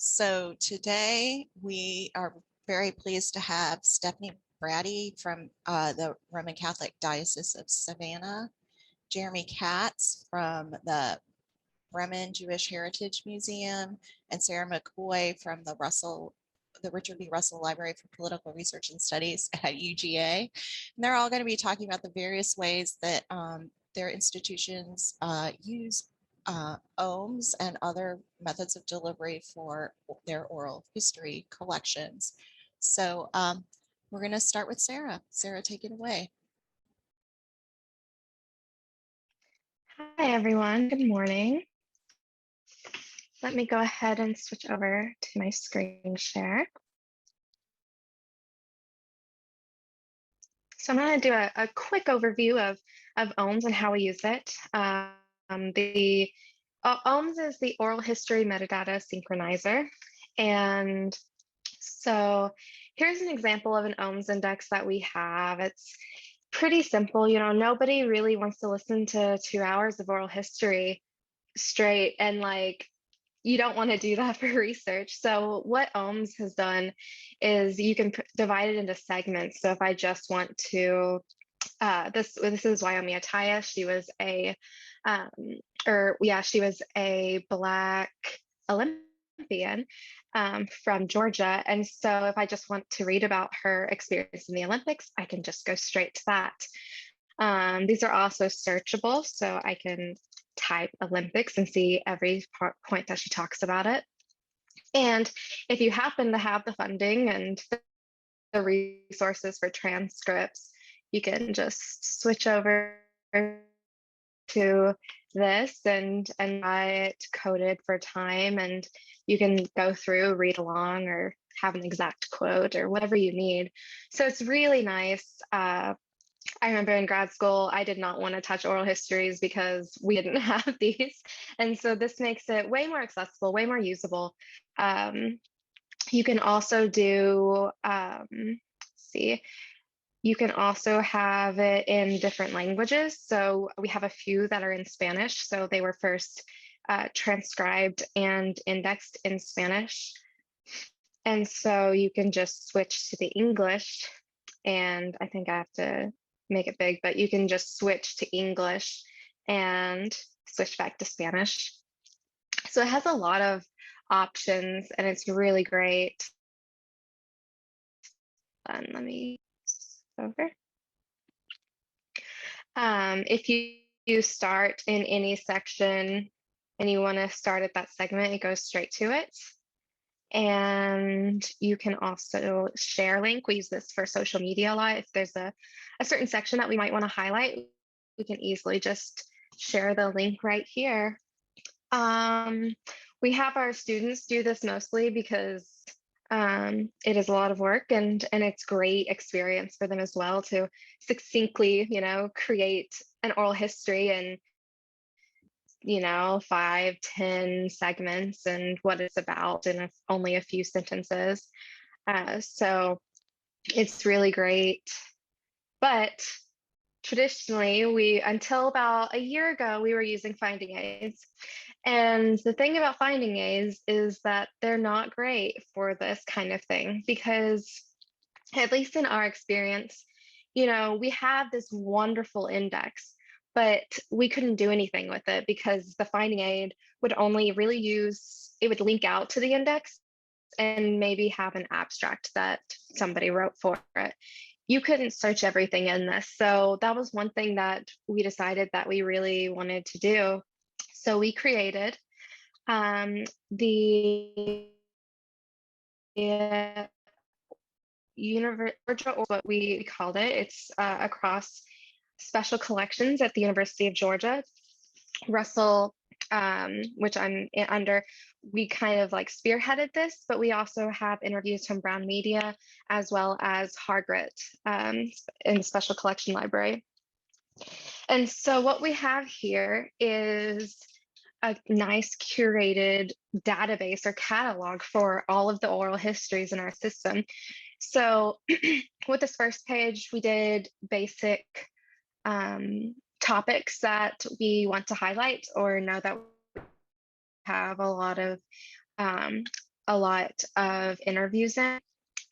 So today we are very pleased to have Stephanie Braddy from the Roman Catholic Diocese of Savannah, Jeremy Katz from the Breman Jewish Heritage Museum, and Sarah McCoy from the Richard B. Russell Library for Political Research and Studies at UGA. And they're all going to be talking about the various ways that their institutions use Ohms and other methods of delivery for their oral history collections. So we're going to start with Sarah. Sarah, take it away. Hi, everyone. Good morning. Let me go ahead and switch over to my screen share. So I'm going to do a quick overview of Ohms and how we use it. The Ohms is the oral history metadata synchronizer. And so here's an example of an Ohms index that we have. It's pretty simple. You know, nobody really wants to listen to 2 hours of oral history straight, and like, you don't want to do that for research. So what Ohms has done is you can divide it into segments. So if I just want to, this is Wyoming Ataya. She was a, she was a Black Olympian from Georgia. And so if I just want to read about her experience in the Olympics, I can just go straight to that. These are also searchable, so I can type Olympics and see every point that she talks about it. And if you happen to have the funding and the resources for transcripts, you can just switch over to this and buy it coded for time, and you can go through, read along, or have an exact quote or whatever you need. So it's really nice. I remember in grad school, I did not want to touch oral histories because we didn't have these. And so this makes it way more accessible, way more usable. You can also do, you can also have it in different languages. So we have a few that are in Spanish. So they were first transcribed and indexed in Spanish. And so you can just switch to the English. And I think I have to make it big, but you can just switch to English and switch back to Spanish. So it has a lot of options and it's really great. And let me over. If you start in any section and you want to start at that segment, it goes straight to it. And you can also share link. We use this for social media a lot. If there's a certain section that we might want to highlight, we can easily just share the link right here. We have our students do this mostly because it is a lot of work, and it's great experience for them as well to succinctly, create an oral history in 5-10 segments and what it's about in only a few sentences. So it's really great. But traditionally, until about a year ago, we were using finding aids. And the thing about finding aids is that they're not great for this kind of thing because, at least in our experience, we have this wonderful index, but we couldn't do anything with it because the finding aid would only really it would link out to the index and maybe have an abstract that somebody wrote for it. You couldn't search everything in this. So that was one thing that we decided that we really wanted to do. So we created the Georgia, or what we called it. It's across special collections at the University of Georgia. Russell, which I'm under, we kind of like spearheaded this, but we also have interviews from Brown Media as well as Hargret in the Special Collection Library. And so what we have here is a nice curated database or catalog for all of the oral histories in our system. So with this first page, we did basic topics that we want to highlight or know that we have a lot of a lot of interviews in,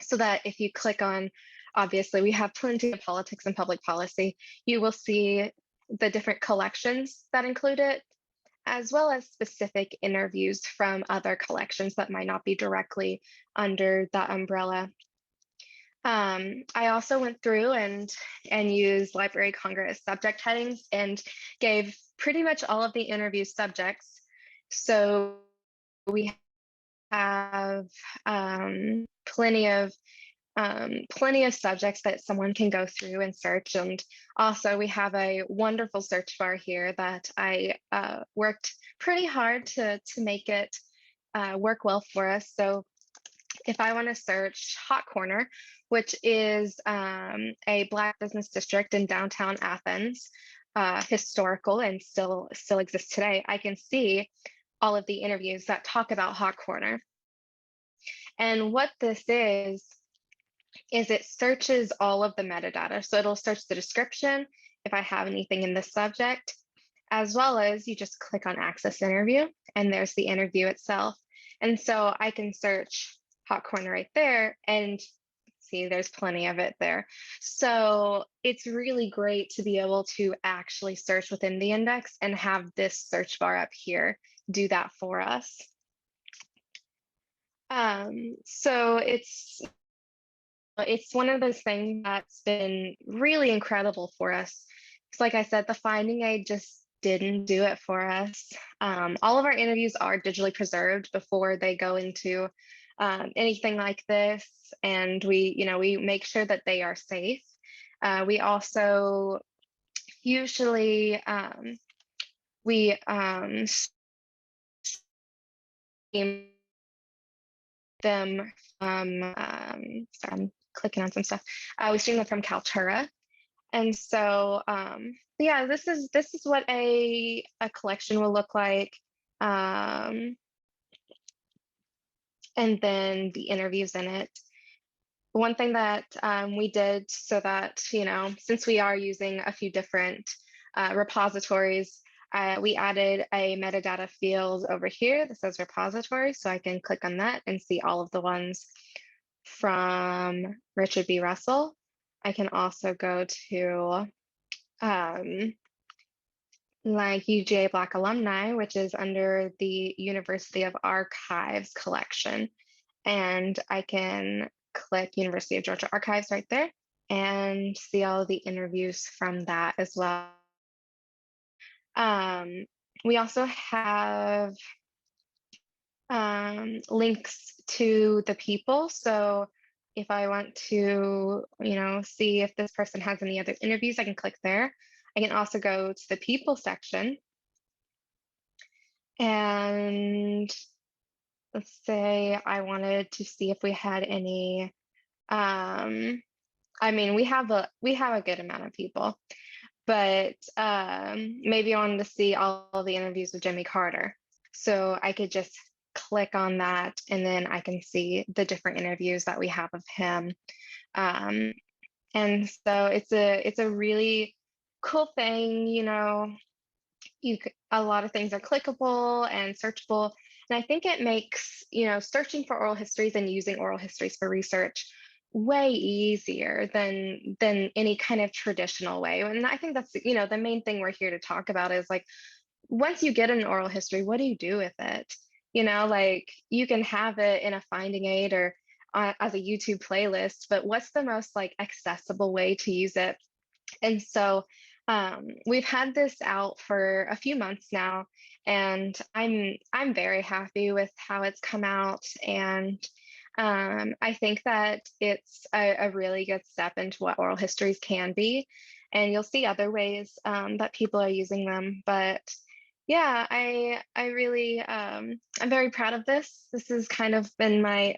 so that if you click on, obviously we have plenty of politics and public policy, you will see the different collections that include it, as well as specific interviews from other collections that might not be directly under that umbrella. I also went through and used Library of Congress subject headings and gave pretty much all of the interview subjects. So we have plenty of subjects that someone can go through and search. And also we have a wonderful search bar here that I worked pretty hard to make it work well for us. So if I want to search Hot Corner, which is a Black business district in downtown Athens, historical and still exists today, I can see all of the interviews that talk about Hot Corner. And what this is it searches all of the metadata. So it'll search the description if I have anything in the subject, as well as you just click on Access Interview, and there's the interview itself. And so I can search Hot Corner right there and see there's plenty of it there. So it's really great to be able to actually search within the index and have this search bar up here do that for us. So it's one of those things that's been really incredible for us. Because like I said, the finding aid just didn't do it for us. All of our interviews are digitally preserved before they go into anything like this, and we make sure that they are safe. We also usually stream them from sorry, I'm clicking on some stuff. We stream them from Kaltura. And so yeah, this is what a collection will look like. And then the interviews in it. One thing that we did so that, since we are using a few different repositories, we added a metadata field over here that says repository. So I can click on that and see all of the ones from Richard B. Russell. I can also go to like UGA Black Alumni, which is under the University of Archives collection. And I can click University of Georgia Archives right there and see all of the interviews from that as well. We also have links to the people. So if I want to, see if this person has any other interviews, I can click there. I can also go to the people section. And let's say I wanted to see if we had any, we have a good amount of people, but maybe I wanted to see all the interviews with Jimmy Carter. So I could just click on that, and then I can see the different interviews that we have of him. And so it's a really cool thing, a lot of things are clickable and searchable. And I think it makes, searching for oral histories and using oral histories for research way easier than any kind of traditional way. And I think that's, the main thing we're here to talk about is like, once you get an oral history, what do you do with it? Like you can have it in a finding aid or as a YouTube playlist, but what's the most like accessible way to use it? And so we've had this out for a few months now, and I'm very happy with how it's come out. And I think that it's a really good step into what oral histories can be. And you'll see other ways that people are using them. But yeah, I really I'm very proud of this. This has kind of been my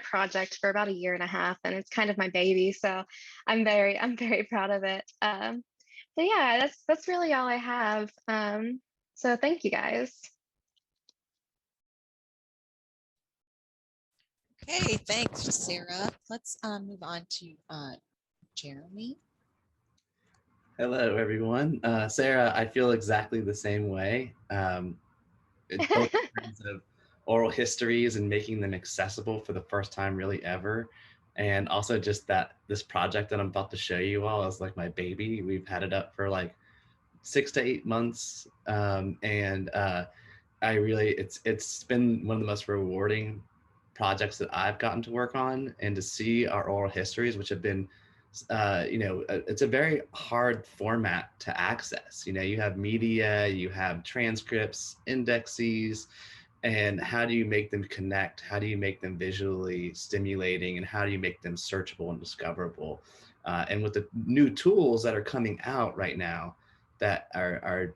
project for about 1.5 years, and it's kind of my baby. So I'm very proud of it. But yeah, that's really all I have. So thank you guys. Okay, thanks, Sarah. Let's move on to Jeremy. Hello, everyone. Sarah, I feel exactly the same way. Both in terms of oral histories and making them accessible for the first time really ever. And also just that this project that I'm about to show you all is like my baby. We've had it up for like 6 to 8 months. I really, it's been one of the most rewarding projects that I've gotten to work on, and to see our oral histories, which have been, it's a very hard format to access. You have media, you have transcripts, indexes, and how do you make them connect? How do you make them visually stimulating? And how do you make them searchable and discoverable? And with the new tools that are coming out right now that are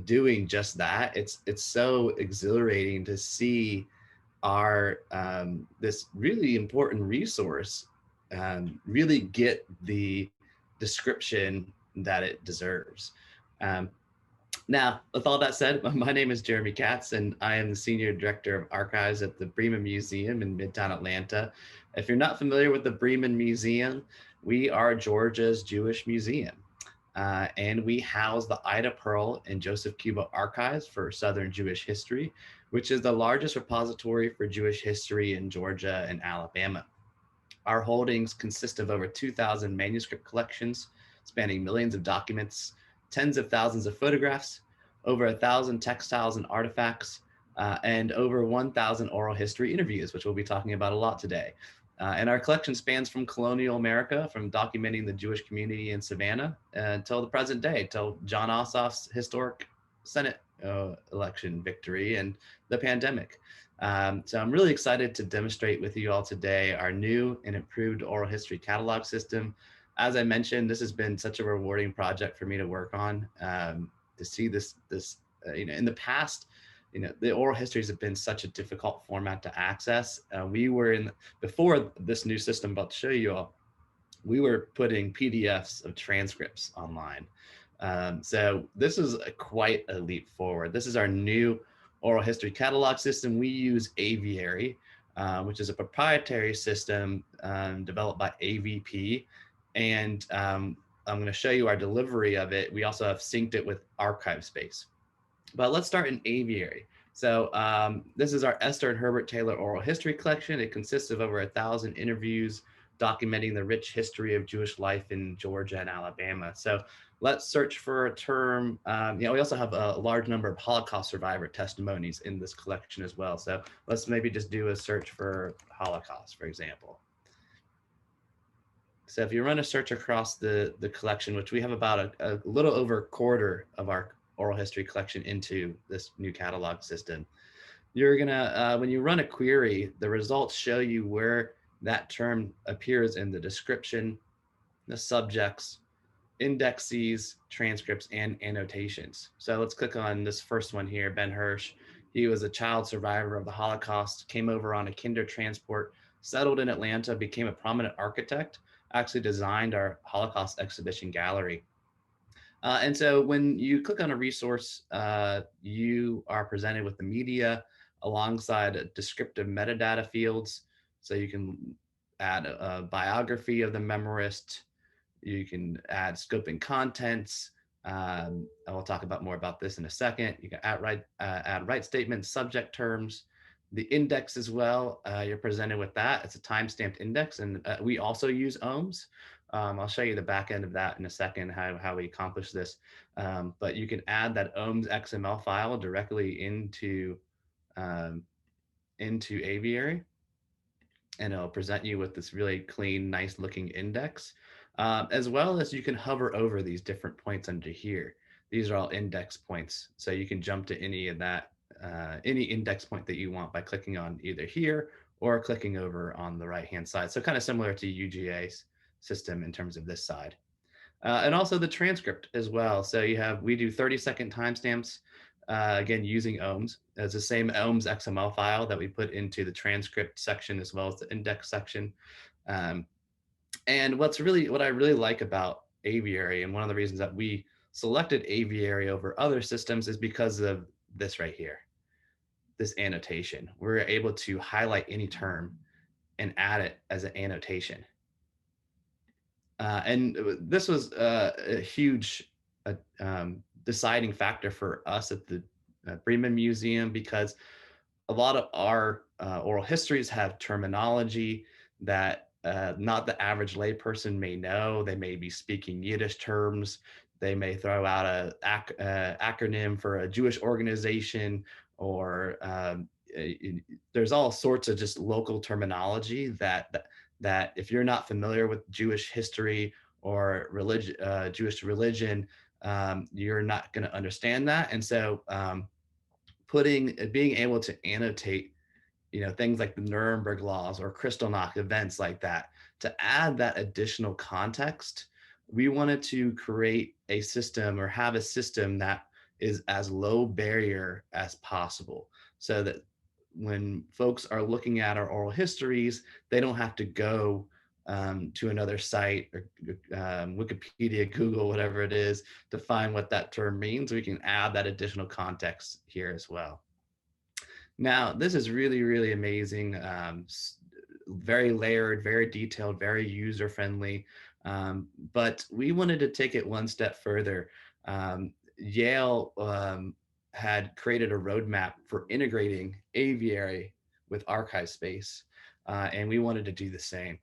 doing just that, it's so exhilarating to see our this really important resource really get the description that it deserves. Um, Now, with all that said, my name is Jeremy Katz, and I am the Senior Director of Archives at the Breman Museum in Midtown Atlanta. If you're not familiar with the Breman Museum, we are Georgia's Jewish museum. And we house the Ida Pearl and Joseph Cuba archives for Southern Jewish history, which is the largest repository for Jewish history in Georgia and Alabama. Our holdings consist of over 2,000 manuscript collections spanning millions of documents, tens of thousands of photographs, over 1,000 textiles and artifacts, and over 1,000 oral history interviews, which we'll be talking about a lot today. And our collection spans from colonial America, from documenting the Jewish community in Savannah, until the present day, till John Ossoff's historic Senate election victory and the pandemic. So I'm really excited to demonstrate with you all today our new and improved oral history catalog system. As I mentioned, this has been such a rewarding project for me to work on. To see this, in the past, the oral histories have been such a difficult format to access. We were before this new system I'm about to show you all, we were putting PDFs of transcripts online. So this is quite a leap forward. This is our new oral history catalog system. We use Aviary, which is a proprietary system developed by AVP. And I'm going to show you our delivery of it. We also have synced it with Archive Space. But let's start in Aviary. So this is our Esther and Herbert Taylor oral history collection. It consists of over 1,000 interviews documenting the rich history of Jewish life in Georgia and Alabama. So let's search for a term. We also have a large number of Holocaust survivor testimonies in this collection as well. So let's maybe just do a search for Holocaust, for example. So if you run a search across the collection, which we have about a little over a quarter of our oral history collection into this new catalog system, you're gonna, when you run a query, the results show you where that term appears in the description, the subjects, indexes, transcripts, and annotations. So let's click on this first one here, Ben Hirsch. He was a child survivor of the Holocaust, came over on a kinder transport, settled in Atlanta, became a prominent architect, actually designed our Holocaust exhibition gallery. And so when you click on a resource, you are presented with the media alongside descriptive metadata fields. So you can add a biography of the memorist, you can add scope and contents. I will talk about more about this in a second. You can add right statements, subject terms, the index as well. You're presented with that. It's a time-stamped index, and we also use Ohms. I'll show you the back end of that in a second, how we accomplish this. But you can add that Ohms XML file directly into Aviary, and it'll present you with this really clean, nice looking index, as well as you can hover over these different points under here. These are all index points. So you can jump to any of that, any index point that you want by clicking on either here or clicking over on the right-hand side. So kind of similar to UGA's system in terms of this side. And also the transcript as well. So we do 30-second timestamps, again, using Ohms. It's the same Ohms XML file that we put into the transcript section as well as the index section. And what I really like about Aviary, and one of the reasons that we selected Aviary over other systems, is because of this right here, this annotation. We're able to highlight any term and add it as an annotation. And this was a huge deciding factor for us at the Breman Museum, because a lot of our oral histories have terminology that not the average layperson may know. They may be speaking Yiddish terms. They may throw out a acronym for a Jewish organization, or there's all sorts of just local terminology that if you're not familiar with Jewish history or religion, Jewish religion, you're not going to understand that. And so being able to annotate, things like the Nuremberg laws or Kristallnacht events like that, to add that additional context, we wanted to create a system, or have a system, that is as low barrier as possible, so that when folks are looking at our oral histories, they don't have to go to another site, or Wikipedia, Google, whatever it is, to find what that term means. We can add that additional context here as well. Now, this is really, really amazing. Very layered, very detailed, very user-friendly. But we wanted to take it one step further. Yale had created a roadmap for integrating aviary with archive space, and we wanted to do the same.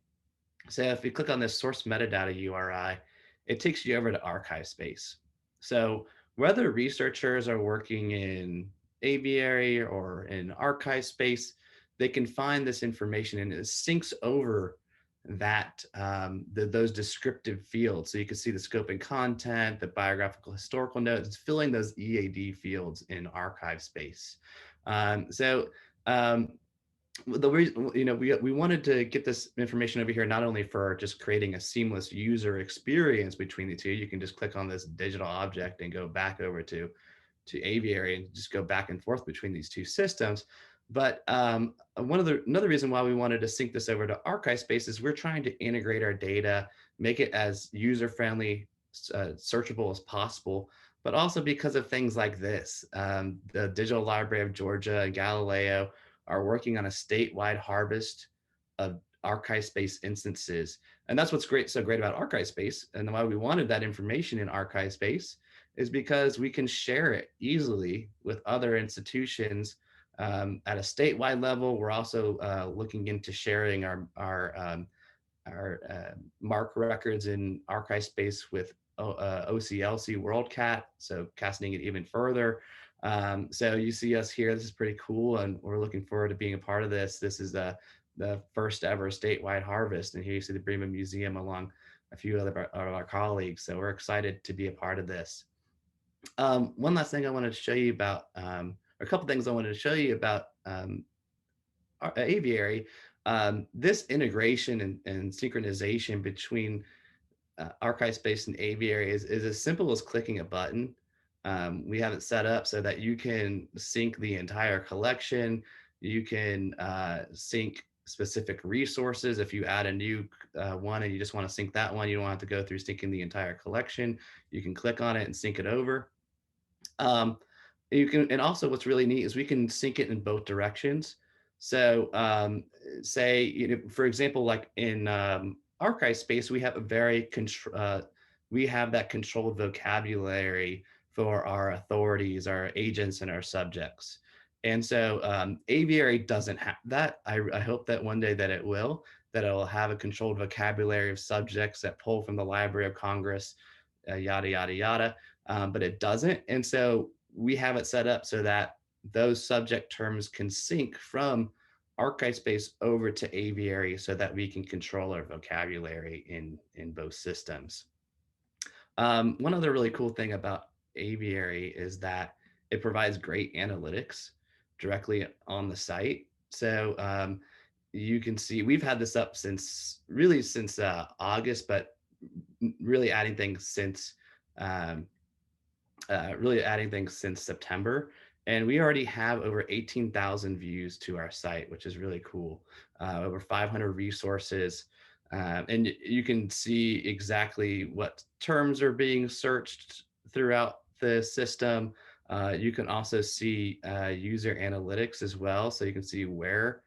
So if you click on this source metadata URI, it takes you over to archive space. So whether researchers are working in aviary or in archive space, they can find this information, and it syncs over those descriptive fields. So you can see the scope and content, the biographical historical notes. It's filling those EAD fields in archive space. The reason, we wanted to get this information over here, not only for just creating a seamless user experience between the two. You can just click on this digital object and go back over to aviary and just go back and forth between these two systems. But another reason why we wanted to sync this over to archive space is we're trying to integrate our data, make it as user-friendly, searchable as possible, but also because of things like this. The Digital Library of Georgia and Galileo are working on a statewide harvest of archive space instances. And that's what's so great about archive space, and why we wanted that information in archive space, is because we can share it easily with other institutions at a statewide level. We're also looking into sharing our MARC records in archive space with OCLC WorldCat, so casting it even further. So you see us here. This is pretty cool, and we're looking forward to being a part of this. This is the first ever statewide harvest, and here you see the Breman Museum along a few other of our colleagues. So we're excited to be a part of this. One last thing I wanted to show you about, or a couple things I wanted to show you about aviary. This integration and synchronization between archive space and aviary is as simple as clicking a button. We have it set up so that you can sync the entire collection. You can sync specific resources. If you add a new one and you just want to sync that one, you don't have to go through syncing the entire collection. You can click on it and sync it over. You can, and also what's really neat is we can sync it in both directions. So say, for example, like in archive space, we have we have that controlled vocabulary for our authorities, our agents, and our subjects. And so aviary doesn't have that. I hope that one day that it will have a controlled vocabulary of subjects that pull from the Library of Congress, yada, yada, yada. But it doesn't. And so we have it set up so that those subject terms can sync from archive space over to aviary, so that we can control our vocabulary in both systems. One other really cool thing about aviary is that it provides great analytics directly on the site. So you can see we've had this up since August, but really adding things since September. And we already have over 18,000 views to our site, which is really cool. Over 500 resources. And you can see exactly what terms are being searched throughout the system. You can also see user analytics as well. So you can see where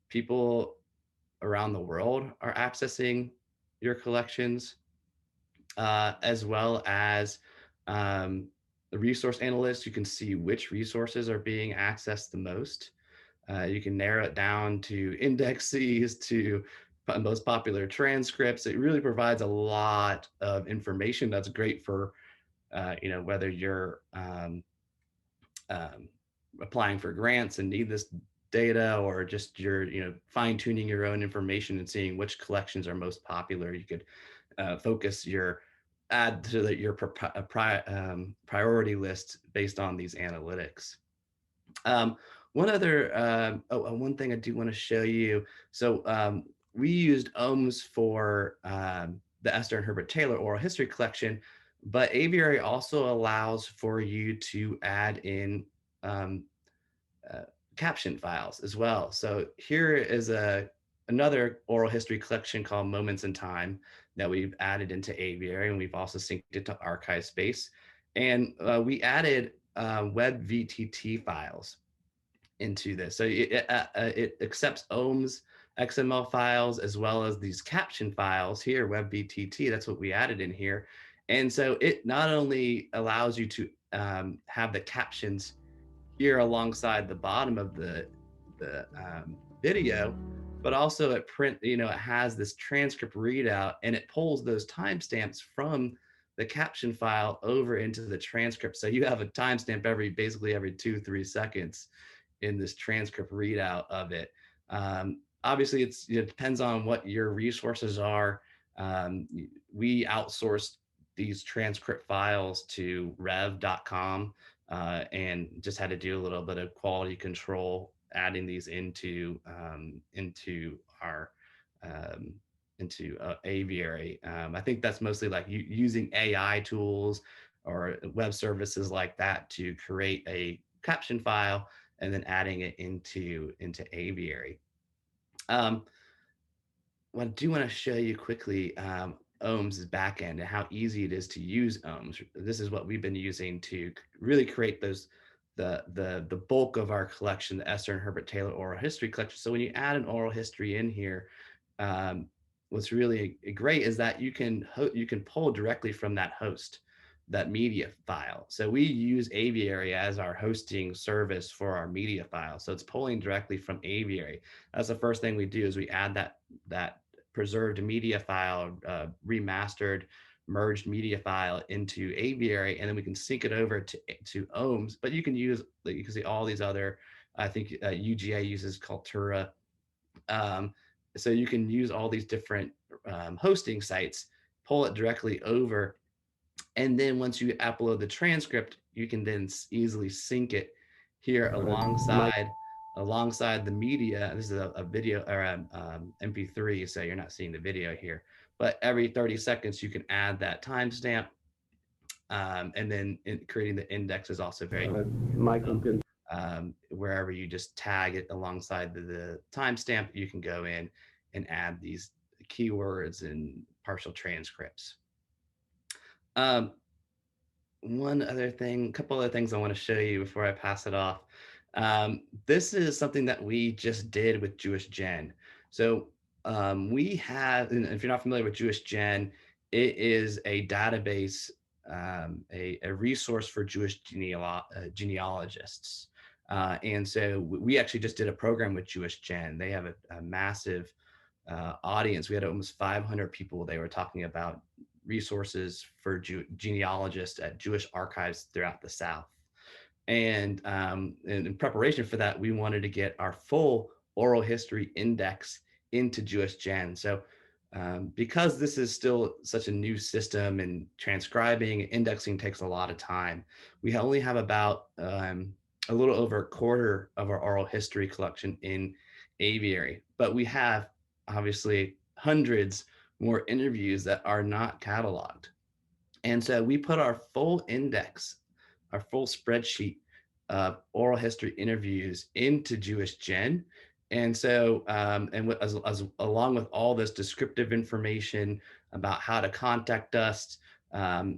people around the world are accessing your collections, as well as the resource analysts. You can see which resources are being accessed the most. You can narrow it down to indexes, to most popular transcripts. It really provides a lot of information that's great for, whether you're um, applying for grants and need this data, or just you're, fine tuning your own information and seeing which collections are most popular. You could focus your add to your priority list based on these analytics. One thing I do want to show you. So we used Ohms for the Esther and Herbert Taylor oral history collection, but Aviary also allows for you to add in um, uh, caption files as well. So here is another oral history collection called Moments in Time that we've added into Aviary, and we've also synced it to Archive Space. And we added web VTT files into this. So it accepts Ohms XML files as well as these caption files here, WebVTT. That's what we added in here. And so it not only allows you to have the captions here alongside the bottom of the video, but also it has this transcript readout, and it pulls those timestamps from the caption file over into the transcript. So you have a timestamp basically every 2-3 seconds in this transcript readout of it. Obviously, it depends on what your resources are. We outsourced these transcript files to rev.com and just had to do a little bit of quality control, adding these into our Aviary. I think that's mostly like using AI tools or web services like that to create a caption file and then adding it into Aviary. What I do want to show you quickly, Ohms' backend and how easy it is to use Ohms. This is what we've been using to really create the bulk of our collection, the Esther and Herbert Taylor oral history collection. So when you add an oral history in here, what's really great is that you can pull directly from that host, that media file. So we use Aviary as our hosting service for our media file. So it's pulling directly from Aviary. That's the first thing we do, is we add that preserved media file, remastered, merged media file into Aviary, and then we can sync it over to Ohms. But you can see all these other, I think UGA uses Cultura. So you can use all these different hosting sites, pull it directly over, and then once you upload the transcript, you can then easily sync it here alongside the media. This is a video or MP3, so you're not seeing the video here. But every 30 seconds, you can add that timestamp, and then creating the index is also very wherever you just tag it alongside the timestamp, you can go in and add these keywords and partial transcripts. One other thing, a couple other things I want to show you before I pass it off. This is something that we just did with Jewish Gen. So we have, and if you're not familiar with Jewish Gen, it is a database, a resource for Jewish genealogists. And so we actually just did a program with Jewish Gen. They have a massive audience. We had almost 500 people. They were talking about resources for genealogists at Jewish archives throughout the South. And in preparation for that, we wanted to get our full oral history index into Jewish Gen. So because this is still such a new system, and transcribing, indexing takes a lot of time, we only have about a little over a quarter of our oral history collection in Aviary, but we have obviously hundreds more interviews that are not cataloged. And so we put our full index, our full spreadsheet of oral history interviews into Jewish Gen. And so, along with all this descriptive information about how to contact us,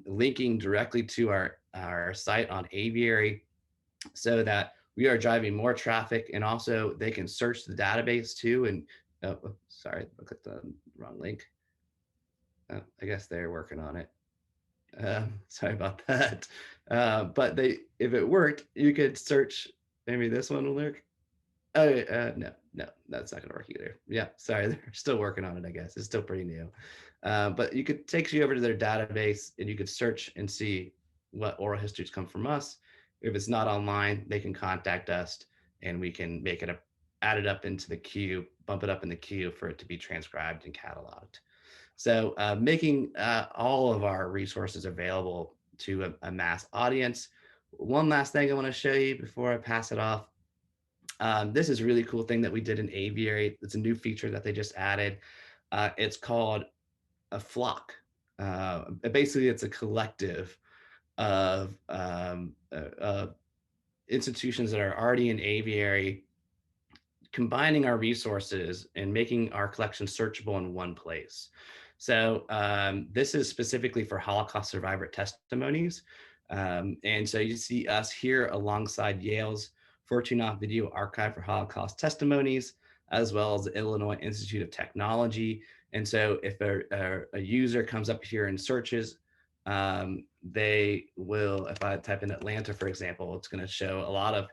linking directly to our site on Aviary, so that we are driving more traffic, and also they can search the database too. And sorry, I clicked the wrong link. I guess they're working on it. Sorry about that. But if it worked, you could search, maybe this one will work. Oh, no, that's not gonna work either. Yeah, sorry, they're still working on it, I guess. It's still pretty new. But you could take you over to their database and you could search and see what oral histories come from us. If it's not online, they can contact us and we can make it add it up into the queue, bump it up in the queue for it to be transcribed and cataloged. So making all of our resources available to a mass audience. One last thing I want to show you before I pass it off. This is a really cool thing that we did in Aviary. It's a new feature that they just added. It's called a flock. Basically, it's a collective of institutions that are already in Aviary, combining our resources and making our collection searchable in one place. So this is specifically for Holocaust survivor testimonies. And so you see us here alongside Yale's Fortunoff Video Archive for Holocaust Testimonies, as well as the Illinois Institute of Technology. And so if a user comes up here and searches, they will, if I type in Atlanta, for example, it's going to show a lot of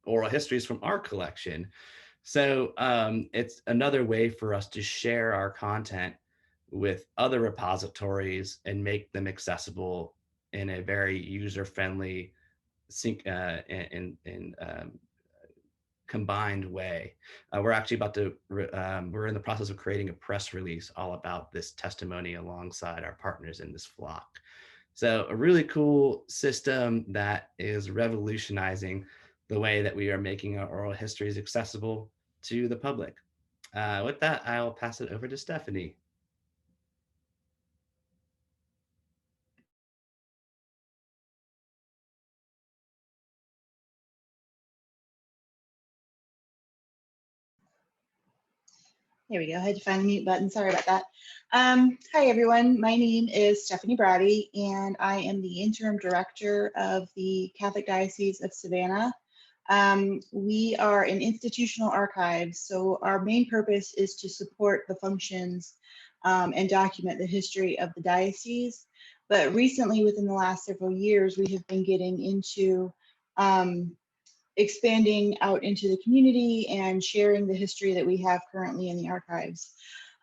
oral histories from our collection. So it's another way for us to share our content with other repositories and make them accessible in a very user-friendly combined way. We're actually about to, we're in the process of creating a press release all about this testimony alongside our partners in this flock. So a really cool system that is revolutionizing the way that we are making our oral histories accessible to the public. With that, I'll pass it over to Stephanie. There we go. I had to find the mute button. Sorry about that. Hi, everyone. My name is Stephanie Braddy, and I am the interim director of the Catholic Diocese of Savannah. We are an institutional archive, so our main purpose is to support the functions and document the history of the diocese. But recently, within the last several years, we have been getting into expanding out into the community and sharing the history that we have currently in the archives.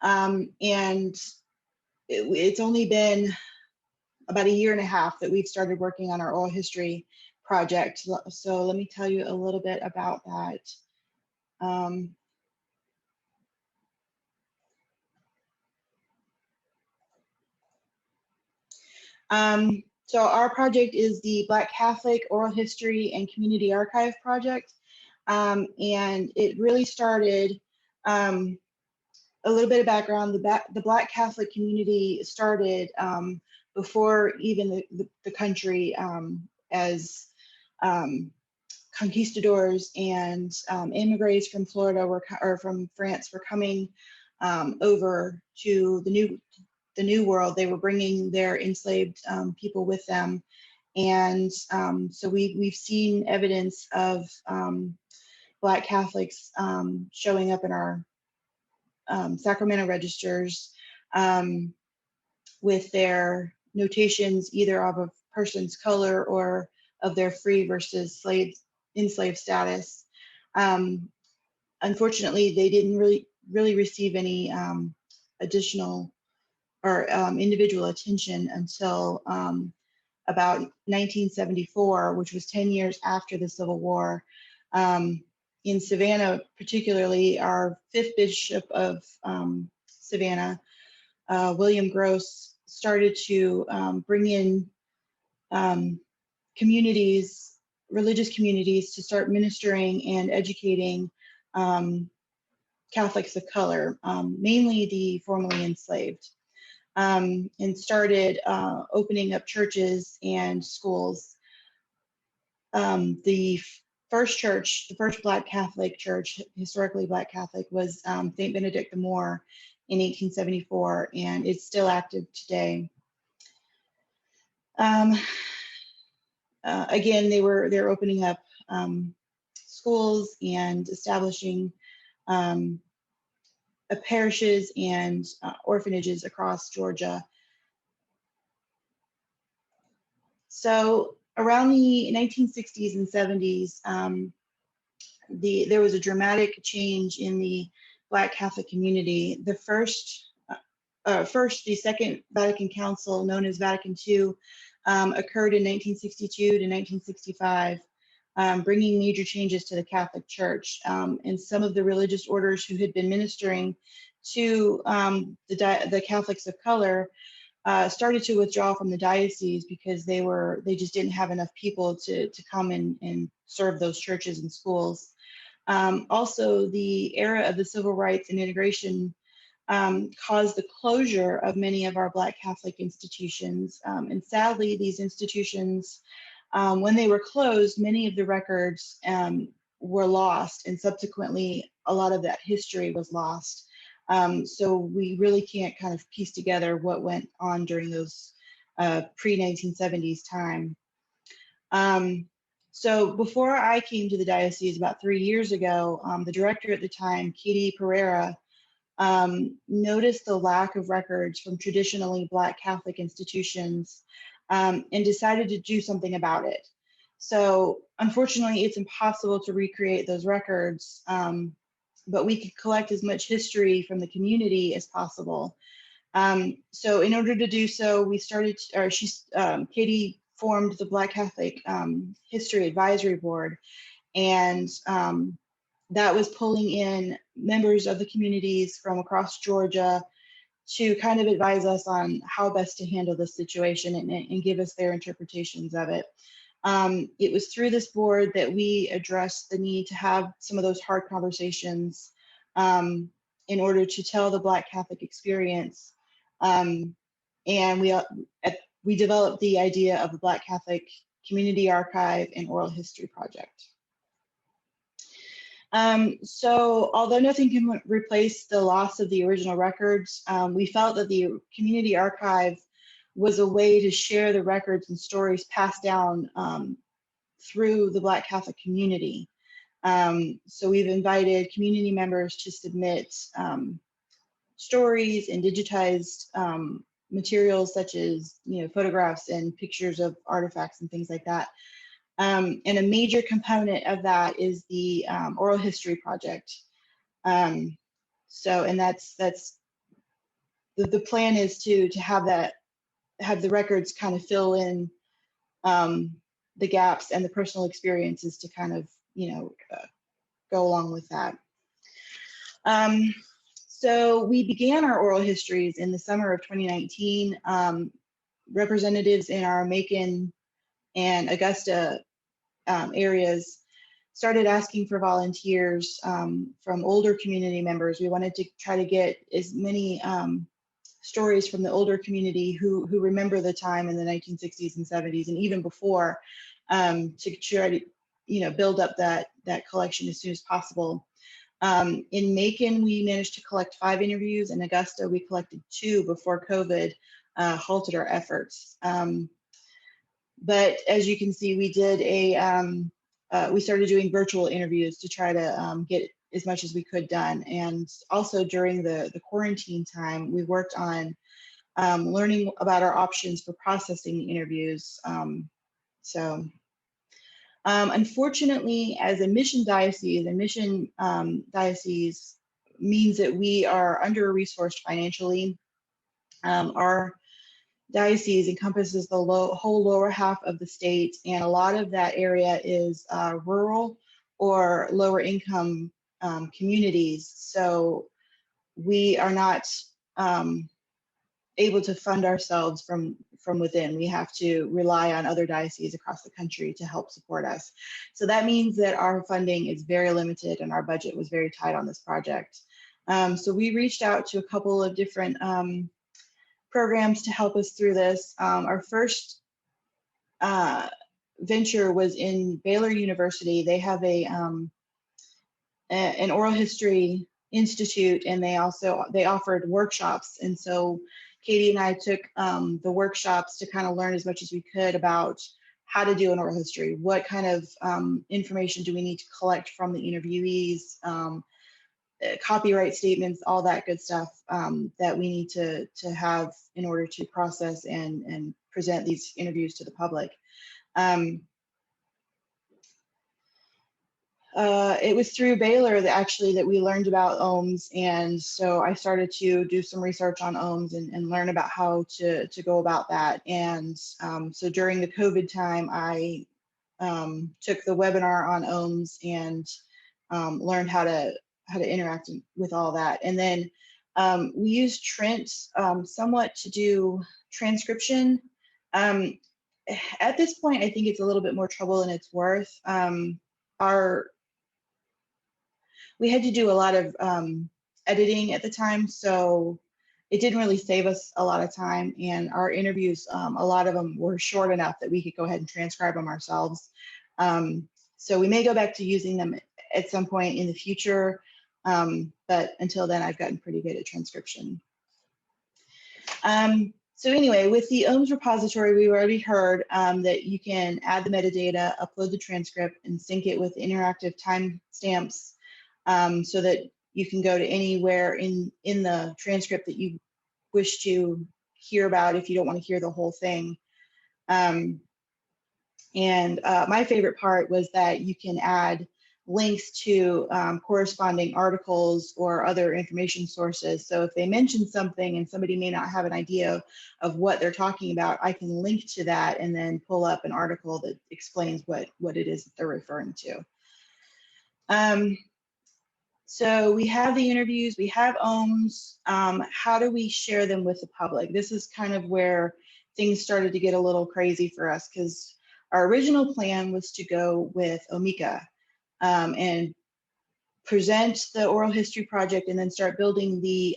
And it's only been about 1.5 years that we've started working on our oral history project. So let me tell you a little bit about that. So our project is the Black Catholic Oral History and Community Archive Project. And it really started, a little bit of background, the Black Catholic community started before even the country, as conquistadors and immigrants from Florida or from France were coming over to the new world. They were bringing their enslaved people with them. And so we've seen evidence of Black Catholics showing up in our Sacramento registers with their notations either of a person's color or of their free versus enslaved status. Unfortunately, they didn't really receive any additional or individual attention until about 1974, which was 10 years after the Civil War. In Savannah, particularly, our 5th Bishop of Savannah, William Gross, started to bring in communities, religious communities, to start ministering and educating Catholics of color, mainly the formerly enslaved. And started opening up churches and schools. The first Black Catholic church, historically Black Catholic, was St. Benedict the Moor in 1874, and it's still active today. Again, they're opening up schools and establishing parishes and orphanages across Georgia. So around the 1960s and 70s, there was a dramatic change in the Black Catholic community. The Second Vatican Council, known as Vatican II, occurred in 1962 to 1965, bringing major changes to the Catholic Church. And some of the religious orders who had been ministering to the Catholics of color started to withdraw from the diocese because they just didn't have enough people to come and serve those churches and schools. Also, the era of the civil rights and integration caused the closure of many of our Black Catholic institutions. And sadly, these institutions, when they were closed, many of the records were lost, and subsequently, a lot of that history was lost. So we really can't kind of piece together what went on during those pre-1970s time. So before I came to the diocese about 3 years ago, the director at the time, Katie Pereira, noticed the lack of records from traditionally Black Catholic institutions and decided to do something about it. So unfortunately, it's impossible to recreate those records, but we could collect as much history from the community as possible. So in order to do so, we started, Katie formed the Black Catholic History Advisory Board, and that was pulling in members of the communities from across Georgia to kind of advise us on how best to handle this situation and give us their interpretations of it. It was through this board that we addressed the need to have some of those hard conversations in order to tell the Black Catholic experience. And we developed the idea of the Black Catholic Community Archive and Oral History Project. So although nothing can replace the loss of the original records, we felt that the community archive was a way to share the records and stories passed down through the Black Catholic community. So we've invited community members to submit stories and digitized materials such as photographs and pictures of artifacts and things like that. And a major component of that is the oral history project. And that's the plan is to have the records kind of fill in the gaps and the personal experiences to kind of go along with that. So we began our oral histories in the summer of 2019. Representatives in our Macon and Augusta areas started asking for volunteers from older community members. We wanted to try to get as many stories from the older community who remember the time in the 1960s and 70s and even before, to try to build up that collection as soon as possible. In Macon, we managed to collect 5 interviews. In Augusta, we collected 2 before COVID halted our efforts. But as you can see, we did we started doing virtual interviews to try to get as much as we could done. And also during the quarantine time, we worked on learning about our options for processing the interviews. Unfortunately, as a mission diocese, diocese means that we are under-resourced financially. Our diocese encompasses the whole lower half of the state, and a lot of that area is rural or lower income communities. So we are not able to fund ourselves from within. We have to rely on other dioceses across the country to help support us. So that means that our funding is very limited and our budget was very tight on this project. So we reached out to a couple of different programs to help us through this. Our first venture was in Baylor University. They have an oral history institute, and they offered workshops. And so Katie and I took the workshops to kind of learn as much as we could about how to do an oral history. What kind of information do we need to collect from the interviewees? Copyright statements, all that good stuff that we need to have in order to process and present these interviews to the public. It was through Baylor that actually that we learned about ohms, and so I started to do some research on ohms and learn about how to go about that. And so during the COVID time, I took the webinar on ohms and learned how to interact with all that. And then we used Trent somewhat to do transcription. At this point, I think it's a little bit more trouble than it's worth. We had to do a lot of editing at the time, so it didn't really save us a lot of time. And our interviews, a lot of them were short enough that we could go ahead and transcribe them ourselves. So we may go back to using them at some point in the future, but until then, I've gotten pretty good at transcription. So anyway, with the Ohms repository, we already heard that you can add the metadata, upload the transcript, and sync it with interactive timestamps so that you can go to anywhere in the transcript that you wish to hear about if you don't want to hear the whole thing. And my favorite part was that you can add links to corresponding articles or other information sources. So if they mention something and somebody may not have an idea of what they're talking about, I can link to that and then pull up an article that explains what it is that they're referring to. So we have the interviews, we have ohms. How do we share them with the public? This is kind of where things started to get a little crazy for us, because our original plan was to go with Omeka and present the oral history project and then start building the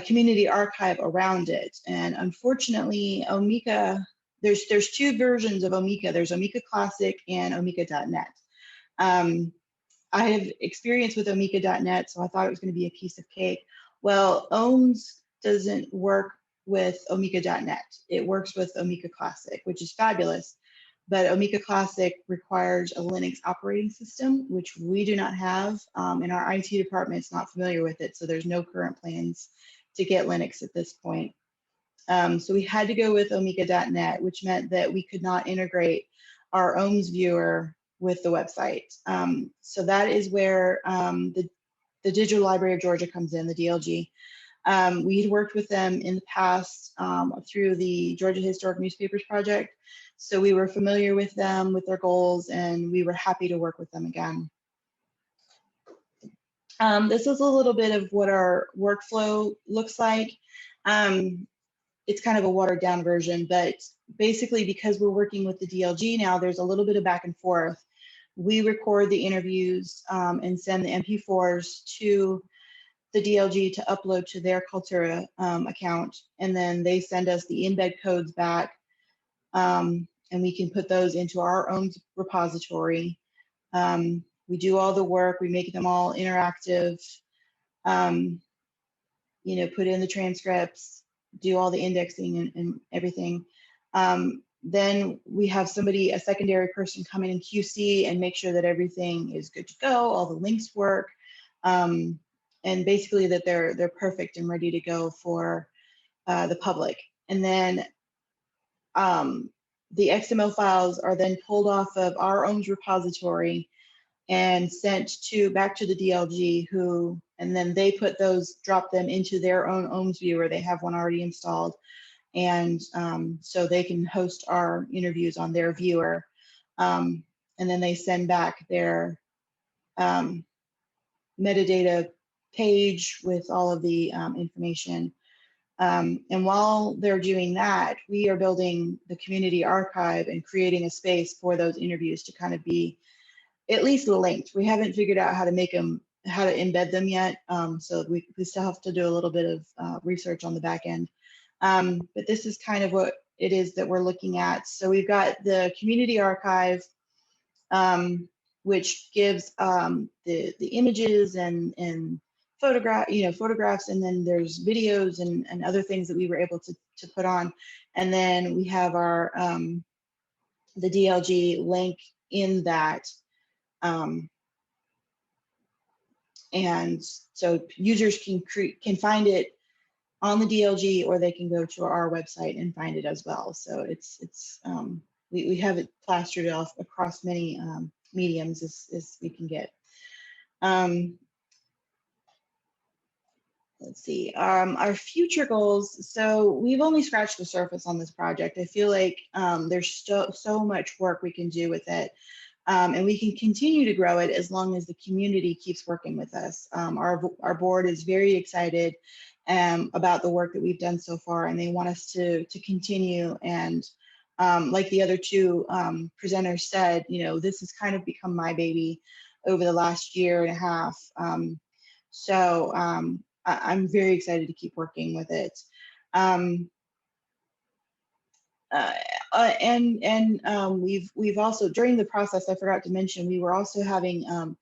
community archive around it. And unfortunately, Omeka, there's two versions of Omeka. There's Omeka Classic and Omeka.net. I have experience with Omeka.net, so I thought it was going to be a piece of cake. Well, Ohms doesn't work with Omeka.net. It works with Omeka Classic, which is fabulous. But Omeka Classic requires a Linux operating system, which we do not have, and our IT department is not familiar with it, so there's no current plans to get Linux at this point. So we had to go with Omeka.net, which meant that we could not integrate our Ohms viewer with the website. So that is where the Digital Library of Georgia comes in, the DLG. We had worked with them in the past through the Georgia Historic Newspapers Project. So we were familiar with them, with their goals, and we were happy to work with them again. This is a little bit of what our workflow looks like. It's kind of a watered down version, but basically because we're working with the DLG now, there's a little bit of back and forth. We record the interviews and send the MP4s to the DLG to upload to their Kaltura account, and then they send us the embed codes back, and we can put those into our own repository. We do all the work, we make them all interactive, you know, put in the transcripts, do all the indexing and everything. Then we have somebody, a secondary person, come in and QC and make sure that everything is good to go, all the links work, and basically that they're perfect and ready to go for the public. And then the XML files are then pulled off of our Ohms repository and sent back to the DLG, and then they put those, drop them into their own Ohms viewer. They have one already installed. And so they can host our interviews on their viewer. And then they send back their metadata page with all of the information. And while they're doing that, we are building the community archive and creating a space for those interviews to kind of be at least linked. We haven't figured out how to make them, how to embed them yet. So we still have to do a little bit of research on the back end. But this is kind of what it is that we're looking at. So we've got the community archive, which gives the images and photographs, and then there's videos and other things that we were able to put on. And then we have our the DLG link in that. And so users can find it on the DLG, or they can go to our website and find it as well. So we have it plastered off across many mediums as we can get. Um, let's see, our future goals. So we've only scratched the surface on this project. I feel like there's so much work we can do with it. And we can continue to grow it as long as the community keeps working with us. Our board is very excited about the work that we've done so far, and they want us to continue. And like the other two presenters said, you know, this has kind of become my baby over the last year and a half. So I'm very excited to keep working with it. We've also, during the process, I forgot to mention, we were also having an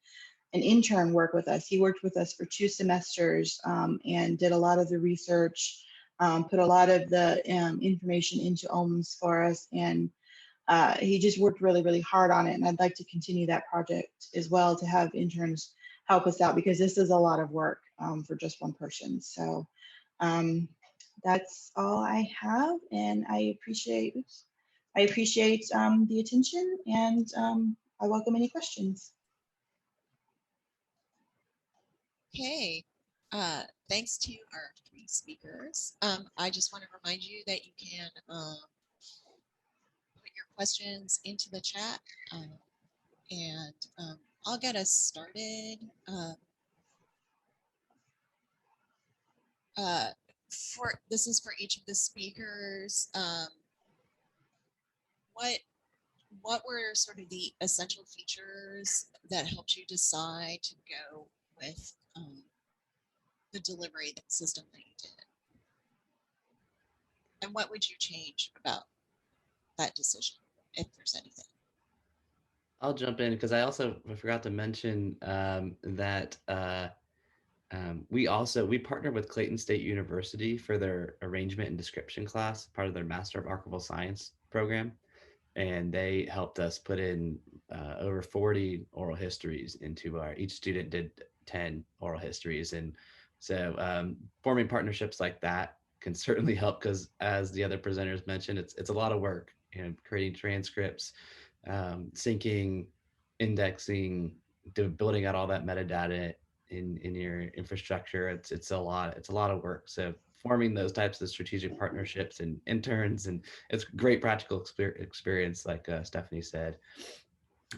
intern work with us. He worked with us for 2 semesters and did a lot of the research, put a lot of the information into Ohms for us, and he just worked really, really hard on it. And I'd like to continue that project as well, to have interns help us out, because this is a lot of work for just one person. So that's all I have, and I appreciate the attention, and I welcome any questions. Okay, thanks to our 3 speakers. I just want to remind you that you can put your questions into the chat, and I'll get us started. This is for each of the speakers. What were sort of the essential features that helped you decide to go with the delivery system that you did? And what would you change about that decision, if there's anything? I'll jump in because I forgot to mention that we partnered with Clayton State University for their arrangement and description class, part of their Master of Archival Science program. And they helped us put in over 40 oral histories into each student did 10 oral histories. And so forming partnerships like that can certainly help, because as the other presenters mentioned, it's a lot of work, you know, creating transcripts, syncing, indexing, building out all that metadata in your infrastructure. It's a lot of work. So forming those types of strategic partnerships and interns, and it's great practical experience, like Stephanie said.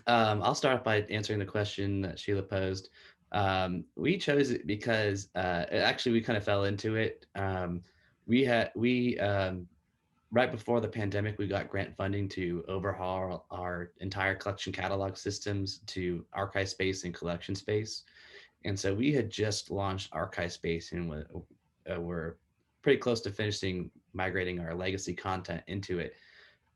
I'll start by answering the question that Sheila posed. We chose it because actually we kind of fell into it. Right before the pandemic, we got grant funding to overhaul our entire collection catalog systems to archive space and collection space. And so we had just launched archive space, and we're pretty close to finishing migrating our legacy content into it.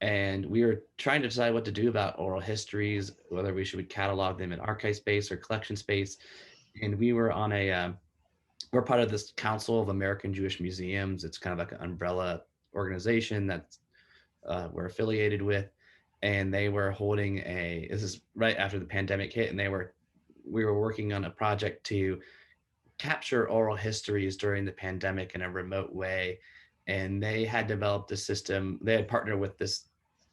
And we were trying to decide what to do about oral histories, whether we should catalog them in archive space or collection space. And we were on we're part of this Council of American Jewish Museums. It's kind of like an umbrella organization that we're affiliated with. And they were holding this is right after the pandemic hit, and we were working on a project to capture oral histories during the pandemic in a remote way. And they had developed a system. They had partnered with this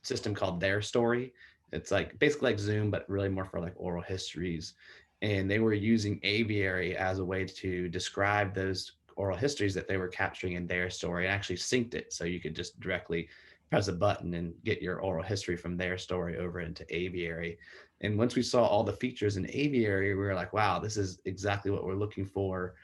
system called Their Story. It's like basically like Zoom, but really more for like oral histories. And they were using Aviary as a way to describe those oral histories that they were capturing in Their Story, and actually synced it. So you could just directly press a button and get your oral history from Their Story over into Aviary. And once we saw all the features in Aviary, we were like, wow, this is exactly what we're looking for.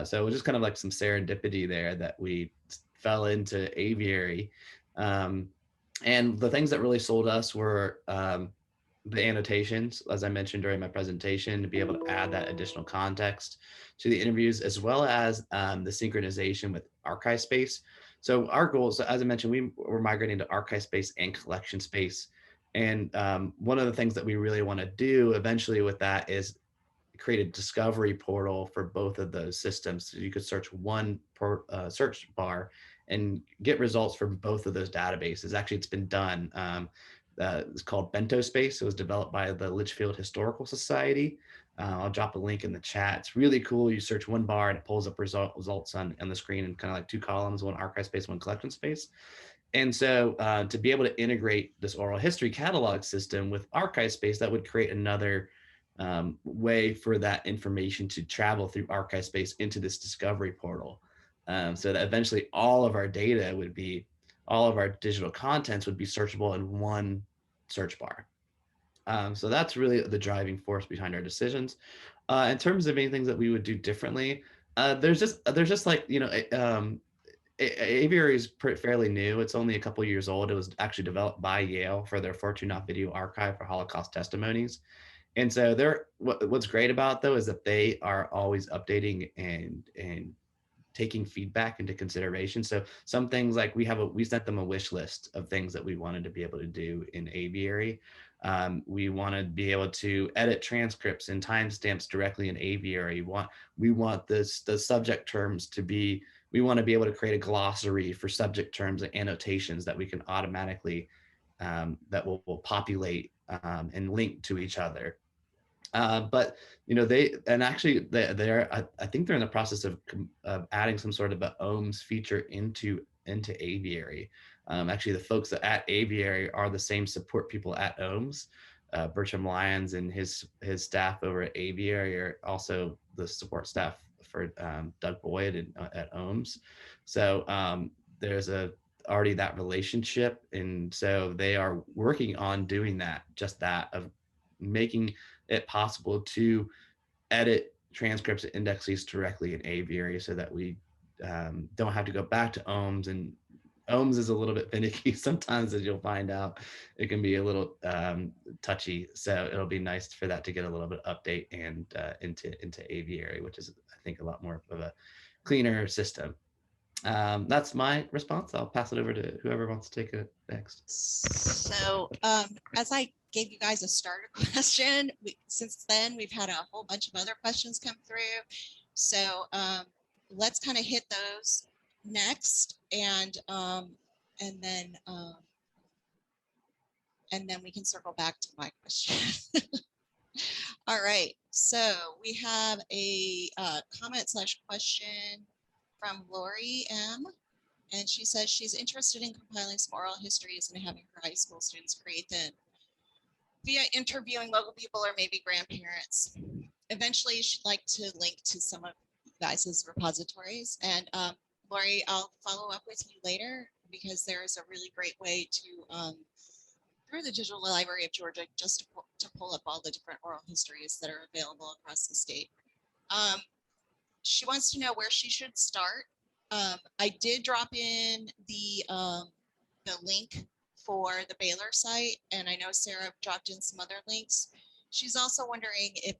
So it was just kind of like some serendipity there that we fell into Aviary. And the things that really sold us were the annotations, as I mentioned during my presentation, to be able to add that additional context to the interviews, as well as the synchronization with archive space. So our goals, as I mentioned, we were migrating to archive space and collection space. And one of the things that we really want to do eventually with that is create a discovery portal for both of those systems. So you could search one search bar and get results from both of those databases. Actually, it's been done. It's called Bento Space. It was developed by the Litchfield Historical Society. I'll drop a link in the chat. It's really cool. You search one bar and it pulls up results on the screen in kind of like 2 columns, one archive space, one collection space. And so to be able to integrate this oral history catalog system with archive space, that would create another way for that information to travel through archive space into this discovery portal. So that eventually all of our data would be, all of our digital contents would be searchable in one search bar. So that's really the driving force behind our decisions. In terms of any things that we would do differently, there's just like, you know, Aviary is fairly new. It's only a couple years old. It was actually developed by Yale for their Fortuna Video Archive for Holocaust testimonies. And so what's great about it, though, is that they are always updating and taking feedback into consideration. So some things like we sent them a wish list of things that we wanted to be able to do in Aviary. We want to be able to edit transcripts and timestamps directly in Aviary. We want the subject terms to be, we want to be able to create a glossary for subject terms and annotations that we can automatically, that will populate and link to each other. But you know, I think they're in the process of adding some sort of an Ohms feature into Aviary. Actually, the folks at Aviary are the same support people at Ohms. Bertram Lyons and his staff over at Aviary are also the support staff for Doug Boyd at Ohms. So there's already that relationship, and so they are working on doing that, of making it possible to edit transcripts and indexes directly in Aviary, so that we don't have to go back to Ohms. And Ohms is a little bit finicky sometimes, as you'll find out. It can be a little touchy, so it'll be nice for that to get a little bit of update and into Aviary, which is, I think, a lot more of a cleaner system. That's my response. I'll pass it over to whoever wants to take it next. So as I gave you guys a starter question, since then we've had a whole bunch of other questions come through. So let's kind of hit those next, and then we can circle back to my question. All right, so we have a comment/question from Lori M. And she says she's interested in compiling some oral histories and having her high school students create them via interviewing local people or maybe grandparents. Eventually, she'd like to link to some of you guys' repositories. And Lori, I'll follow up with you later, because there is a really great way to, through the Digital Library of Georgia, just to pull up all the different oral histories that are available across the state. She wants to know where she should start. I did drop in the link for the Baylor site, and I know Sarah dropped in some other links. She's also wondering if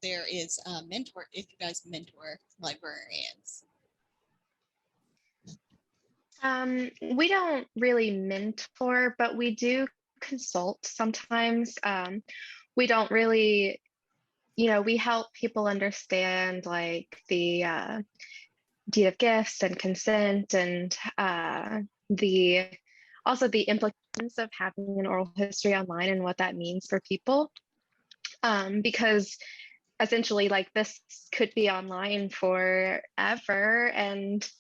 there is a mentor, if you guys mentor librarians. We don't really mentor, but we do consult sometimes. We don't really, we help people understand like the deed of gifts and consent, and also the implications of having an oral history online and what that means for people. Because essentially, like, this could be online forever, and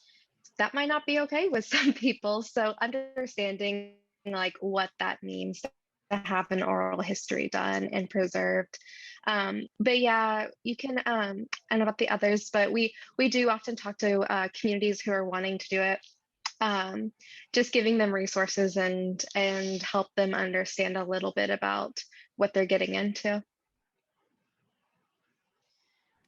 that might not be okay with some people. So understanding like what that means to have an oral history done and preserved. But yeah, you can, I don't know about the others, but we do often talk to communities who are wanting to do it. Just giving them resources and help them understand a little bit about what they're getting into.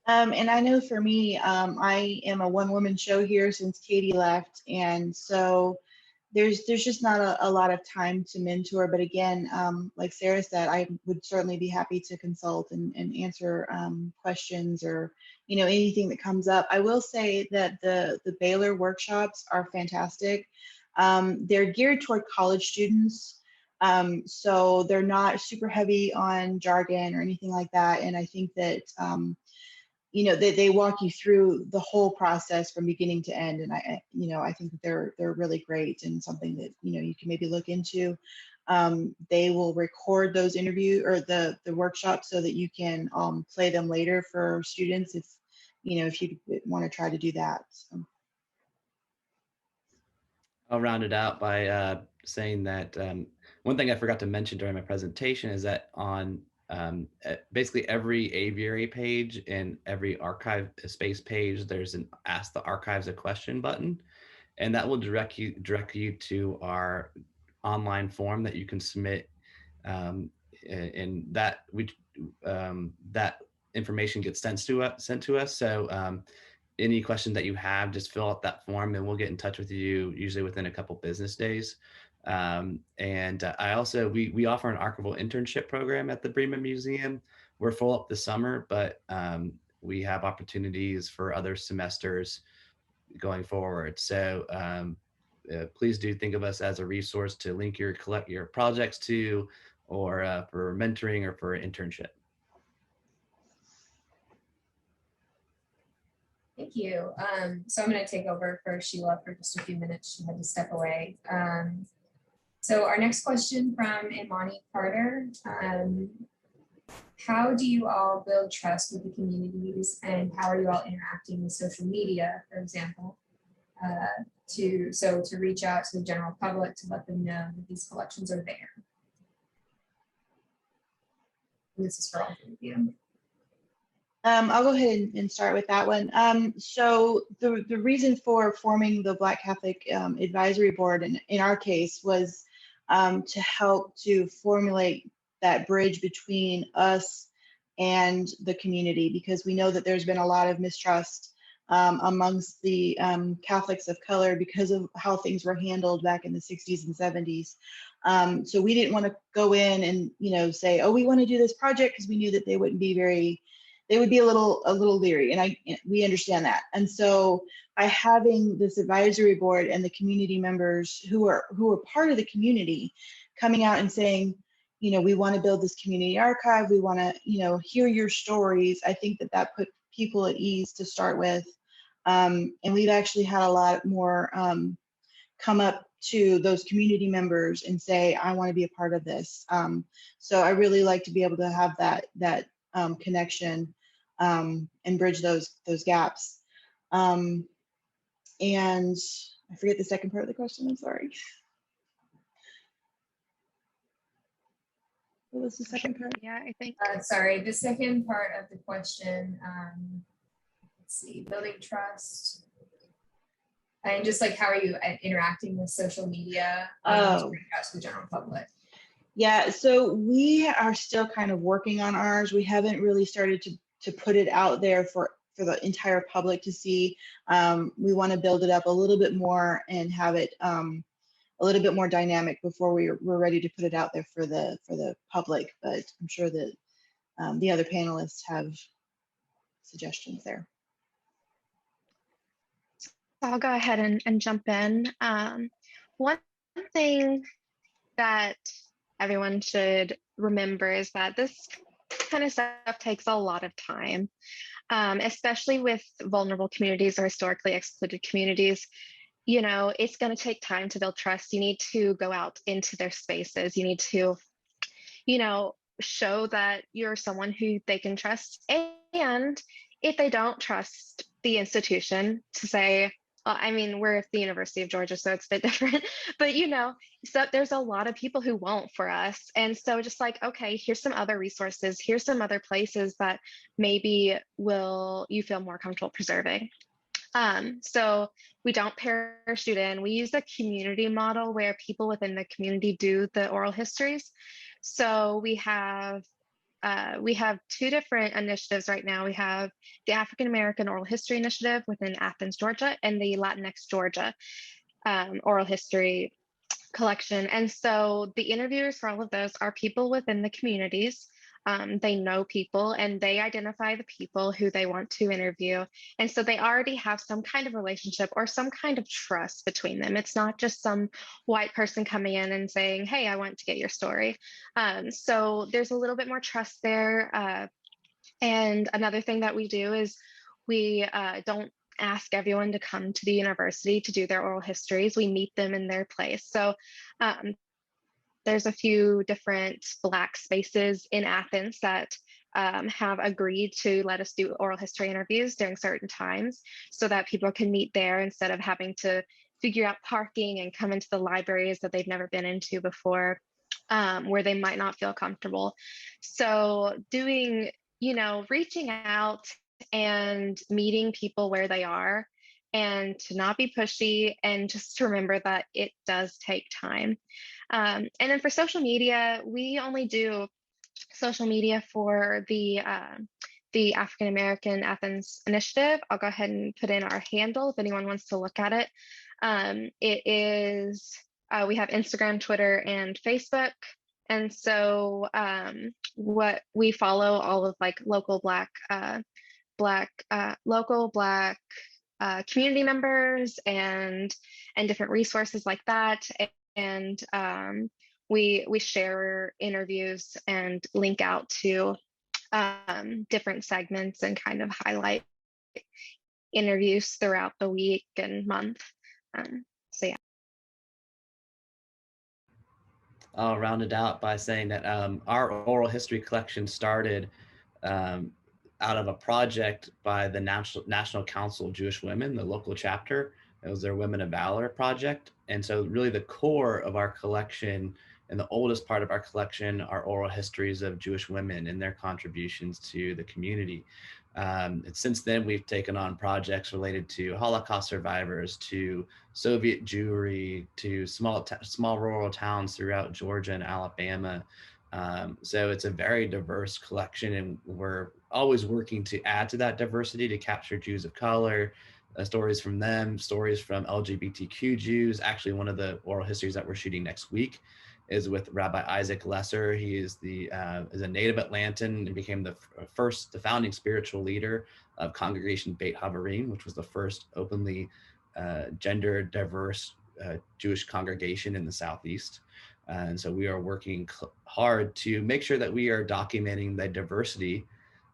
And I know for me, I am a one-woman show here since Katie left, and so there's just not a lot of time to mentor. But again, like Sarah said, I would certainly be happy to consult and answer questions, or anything that comes up. I will say that the Baylor workshops are fantastic. They're geared toward college students, so they're not super heavy on jargon or anything like that. And I think that they walk you through the whole process from beginning to end, and I think that they're really great, and something that you can maybe look into. They will record those interviews or the workshops so that you can play them later for students if you want to try to do that. So. I'll round it out by saying that one thing I forgot to mention during my presentation is that on basically every aviary page and every archive space page, there's an Ask the Archives a Question button, and that will direct you to our online form that you can submit, and that information gets sent to us. So any question that you have, just fill out that form and we'll get in touch with you usually within a couple business days. And I also, we offer an archival internship program at the Breman Museum. We're full up this summer, but we have opportunities for other semesters going forward. So please do think of us as a resource to link your projects to, or for mentoring or for an internship. Thank you. So I'm going to take over for Sheila for just a few minutes. She had to step away. So our next question from Imani Carter. How do you all build trust with the communities, and how are you all interacting with social media, for example, to reach out to the general public to let them know that these collections are there? And this is for all of you. I'll go ahead and start with that one. So the reason for forming the Black Catholic Advisory Board in our case was to help to formulate that bridge between us and the community, because we know that there's been a lot of mistrust amongst the Catholics of color because of how things were handled back in the 60s and 70s. So we didn't want to go in and say, oh, we want to do this project, because we knew that they would be a little leery, and we understand that. And so by having this advisory board and the community members who are part of the community coming out and saying, we want to build this community archive, we want to hear your stories, I think that put people at ease to start with. And we've actually had a lot more come up to those community members and say, I want to be a part of this. So I really like to be able to have that connection and bridge those gaps. And I forget the second part of the question, I'm sorry. What was the second part? Yeah, I think. Sorry, the second part of the question, let's see, building trust. And just like, how are you interacting with social media to reach out to the general public? Yeah, so we are still kind of working on ours. We haven't really started to put it out there for the entire public to see. We want to build it up a little bit more and have it a little bit more dynamic before we're ready to put it out there for the public. But I'm sure that the other panelists have suggestions there. I'll go ahead and jump in. One thing that everyone should remember is that this kind of stuff takes a lot of time, especially with vulnerable communities or historically excluded communities. It's going to take time to build trust. You need to go out into their spaces. You need to, show that you're someone who they can trust. And if they don't trust the institution, to say, well, I mean, we're at the University of Georgia, so it's a bit different, but so there's a lot of people who won't for us. And so just like, okay, here's some other resources, here's some other places that maybe you feel more comfortable preserving. So we don't parachute in. We use a community model where people within the community do the oral histories. So we have two different initiatives right now. We have the African American Oral History Initiative within Athens, Georgia, and the Latinx Georgia Oral History Collection. And so the interviewers for all of those are people within the communities. They know people and they identify the people who they want to interview. And so they already have some kind of relationship or some kind of trust between them. It's not just some white person coming in and saying, hey, I want to get your story. So there's a little bit more trust there. And another thing that we do is we don't ask everyone to come to the university to do their oral histories. We meet them in their place. So there's a few different Black spaces in Athens that have agreed to let us do oral history interviews during certain times so that people can meet there instead of having to figure out parking and come into the libraries that they've never been into before, where they might not feel comfortable. So doing, reaching out and meeting people where they are, and to not be pushy, and just to remember that it does take time. And then for social media, we only do social media for the African American Athens Initiative. I'll go ahead and put in our handle if anyone wants to look at it. It is, we have Instagram, Twitter, and Facebook. And so what we follow all of like local Black community members and different resources like that. And we share interviews and link out to different segments and kind of highlight interviews throughout the week and month. So yeah. I'll round it out by saying that our oral history collection started out of a project by the National Council of Jewish Women, the local chapter. It was their Women of Valor project. And so really the core of our collection and the oldest part of our collection are oral histories of Jewish women and their contributions to the community. And since then, we've taken on projects related to Holocaust survivors, to Soviet Jewry, to small rural towns throughout Georgia and Alabama. So it's a very diverse collection, and we're always working to add to that diversity to capture Jews of color, stories from them, stories from LGBTQ Jews. Actually, one of the oral histories that we're shooting next week is with Rabbi Isaac Lesser. He is is a native Atlantan and became the founding spiritual leader of Congregation Beit Havarim, which was the first openly gender diverse Jewish congregation in the Southeast. And so we are working hard to make sure that we are documenting the diversity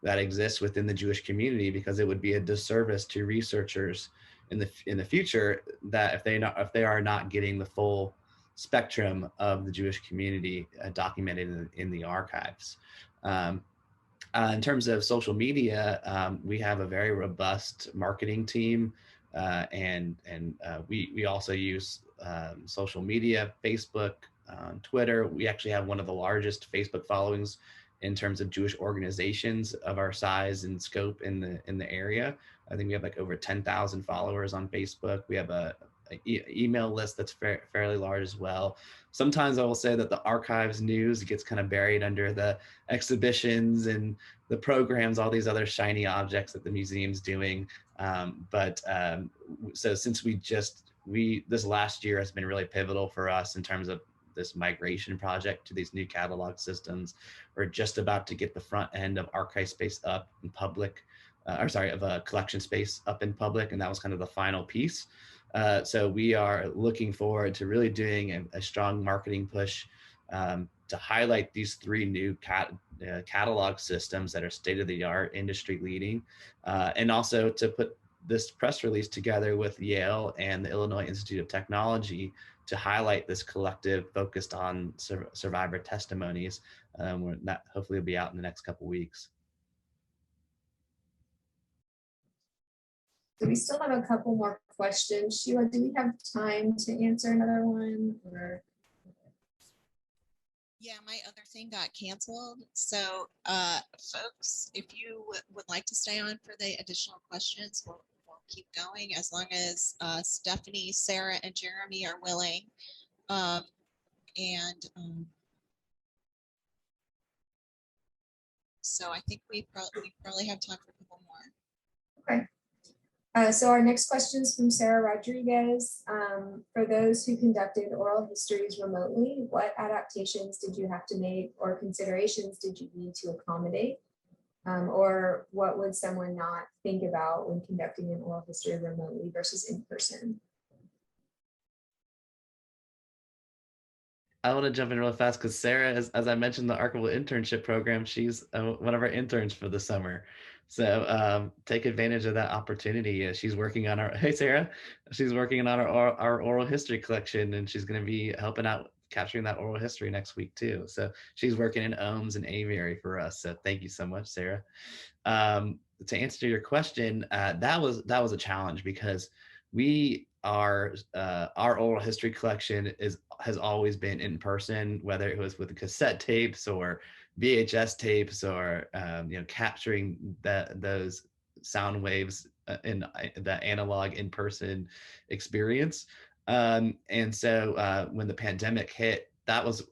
that exists within the Jewish community, because it would be a disservice to researchers in the future that if they are not getting the full spectrum of the Jewish community documented in the archives. In terms of social media, we have a very robust marketing team, and we also use social media, Facebook, Twitter. We actually have one of the largest Facebook followings in terms of Jewish organizations of our size and scope in the area. I think we have like over 10,000 followers on Facebook. We have a email list that's fairly large as well. Sometimes I will say that the archives news gets kind of buried under the exhibitions and the programs, all these other shiny objects that the museum's doing. So since this last year has been really pivotal for us in terms of this migration project to these new catalog systems. We're just about to get the front end of archive space up in public, of a collection space up in public, and that was kind of the final piece. So we are looking forward to really doing a strong marketing push to highlight these three new catalog systems that are state-of-the-art, industry leading, and also to put this press release together with Yale and the Illinois Institute of Technology to highlight this collective focused on survivor testimonies. That hopefully will be out in the next couple weeks. So we still have a couple more questions. Sheila, do we have time to answer another one? Or? Yeah, my other thing got canceled. So folks, if you would like to stay on for the additional questions, we'll keep going as long as Stephanie, Sarah, and Jeremy are willing. So I think we probably have time for a couple more. Okay. So our next question is from Sarah Rodriguez. For those who conducted oral histories remotely, what adaptations did you have to make or considerations did you need to accommodate? Or what would someone not think about when conducting an oral history remotely versus in person? I want to jump in real fast because Sarah, as I mentioned, the Archival Internship program, she's one of our interns for the summer. So take advantage of that opportunity. She's working on hey Sarah, she's working on our oral history collection, and she's going to be helping out capturing that oral history next week too. So she's working in Ohms and Aviary for us. So thank you so much, Sarah. To answer your question, that was a challenge because we are our oral history collection has always been in person, whether it was with cassette tapes or VHS tapes or capturing those sound waves in the analog in-person experience. And so when the pandemic hit, that was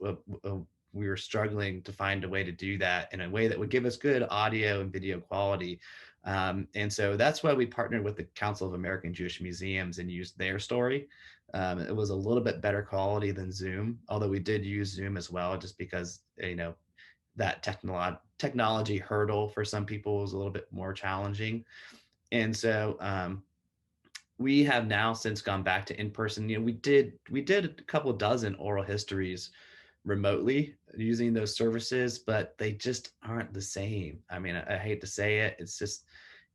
we were struggling to find a way to do that in a way that would give us good audio and video quality. And so that's why we partnered with the Council of American Jewish Museums and used their story. It was a little bit better quality than Zoom, although we did use Zoom as well, just because, that technology hurdle for some people was a little bit more challenging. And so we have now since gone back to in-person. We did a couple dozen oral histories remotely using those services, but they just aren't the same. I mean, I hate to say it. It's just,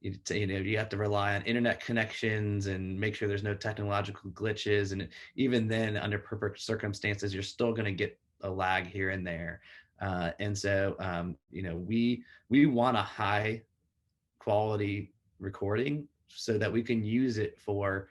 you have to rely on internet connections and make sure there's no technological glitches. And even then, under perfect circumstances, you're still going to get a lag here and there. And so, we want a high quality recording so that we can use it for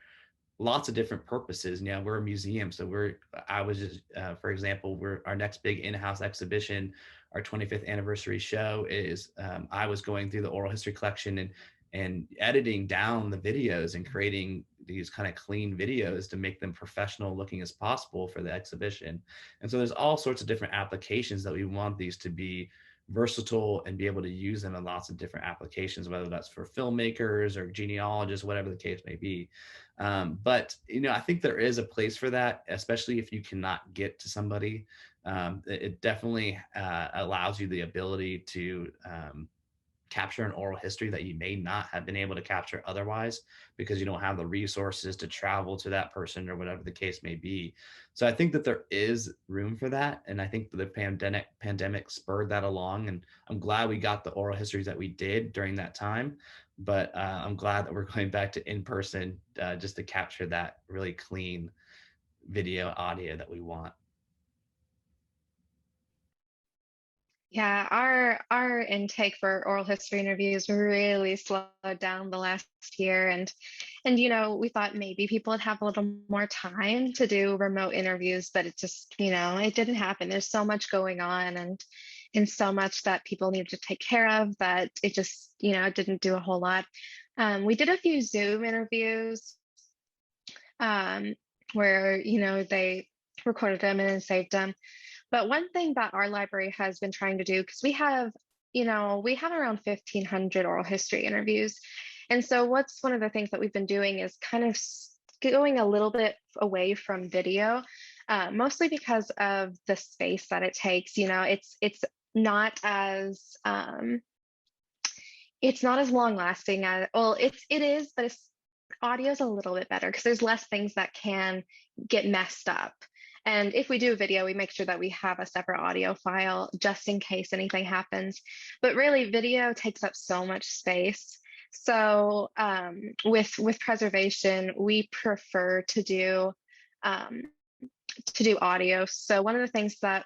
lots of different purposes. We're a museum, so I was just, for example, our next big in-house exhibition, our 25th anniversary show is, I was going through the oral history collection and editing down the videos and creating these kind of clean videos to make them professional looking as possible for the exhibition. And so there's all sorts of different applications that we want these to be versatile and be able to use them in lots of different applications, whether that's for filmmakers or genealogists, whatever the case may be. But I think there is a place for that, especially if you cannot get to somebody. It definitely allows you the ability to capture an oral history that you may not have been able to capture otherwise, because you don't have the resources to travel to that person or whatever the case may be. So I think that there is room for that. And I think the pandemic spurred that along. And I'm glad we got the oral histories that we did during that time. But I'm glad that we're going back to in-person just to capture that really clean video audio that we want. Yeah, our intake for oral history interviews really slowed down the last year, and we thought maybe people would have a little more time to do remote interviews, but it just it didn't happen. There's so much going on, and so much that people needed to take care of that it just it didn't do a whole lot. We did a few Zoom interviews where they recorded them and then saved them. But one thing that our library has been trying to do, because we have around 1,500 oral history interviews. And so what's one of the things that we've been doing is kind of going a little bit away from video, mostly because of the space that it takes. It's not as long lasting as, well, it is, but audio is a little bit better because there's less things that can get messed up. And if we do a video, we make sure that we have a separate audio file just in case anything happens. But really, video takes up so much space. So with preservation, we prefer to do audio. So one of the things that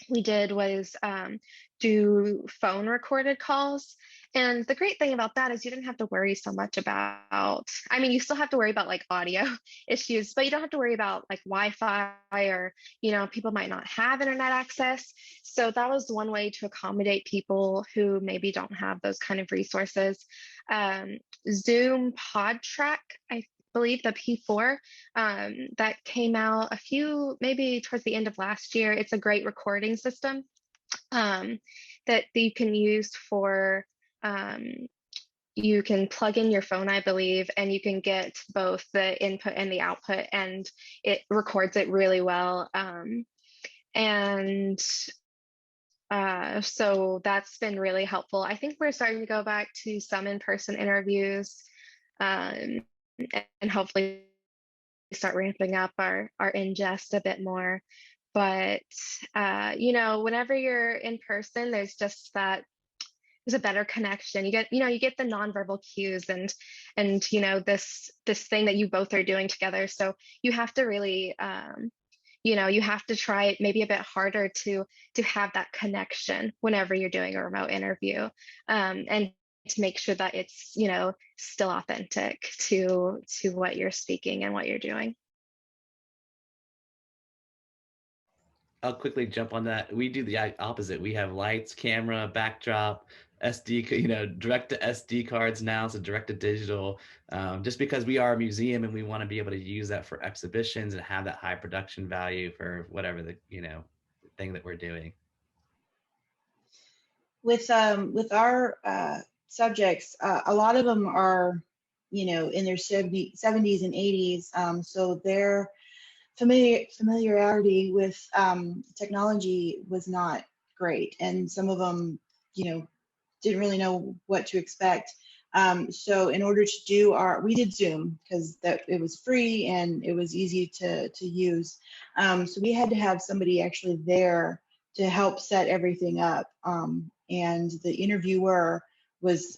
we did was do phone recorded calls. And the great thing about that is you didn't have to worry so much about, you still have to worry about like audio issues, but you don't have to worry about like Wi-Fi or, people might not have internet access. So that was one way to accommodate people who maybe don't have those kind of resources. Zoom PodTrack, I believe the P4 that came out maybe towards the end of last year. It's a great recording system that you can use for, you can plug in your phone, I believe, and you can get both the input and the output, and it records it really well. So that's been really helpful. I think we're starting to go back to some in-person interviews, and hopefully start ramping up our ingest a bit more. But whenever you're in person, there's a better connection. You get the nonverbal cues and this thing that you both are doing together. So you have to really you have to try it maybe a bit harder to have that connection whenever you're doing a remote interview. And to make sure that it's, you know, still authentic to what you're speaking and what you're doing. I'll quickly jump on that. We do the opposite. We have lights, camera, backdrop, SD, you know, direct to SD cards now, so direct to digital, just because we are a museum and we want to be able to use that for exhibitions and have that high production value for whatever the, you know, thing that we're doing. With our subjects, a lot of them are, you know, in their 70s and 80s, so their familiarity with technology was not great, and some of them, you know, didn't really know what to expect. So in order to do we did Zoom because it was free and it was easy to use. So we had to have somebody actually there to help set everything up. And the interviewer was,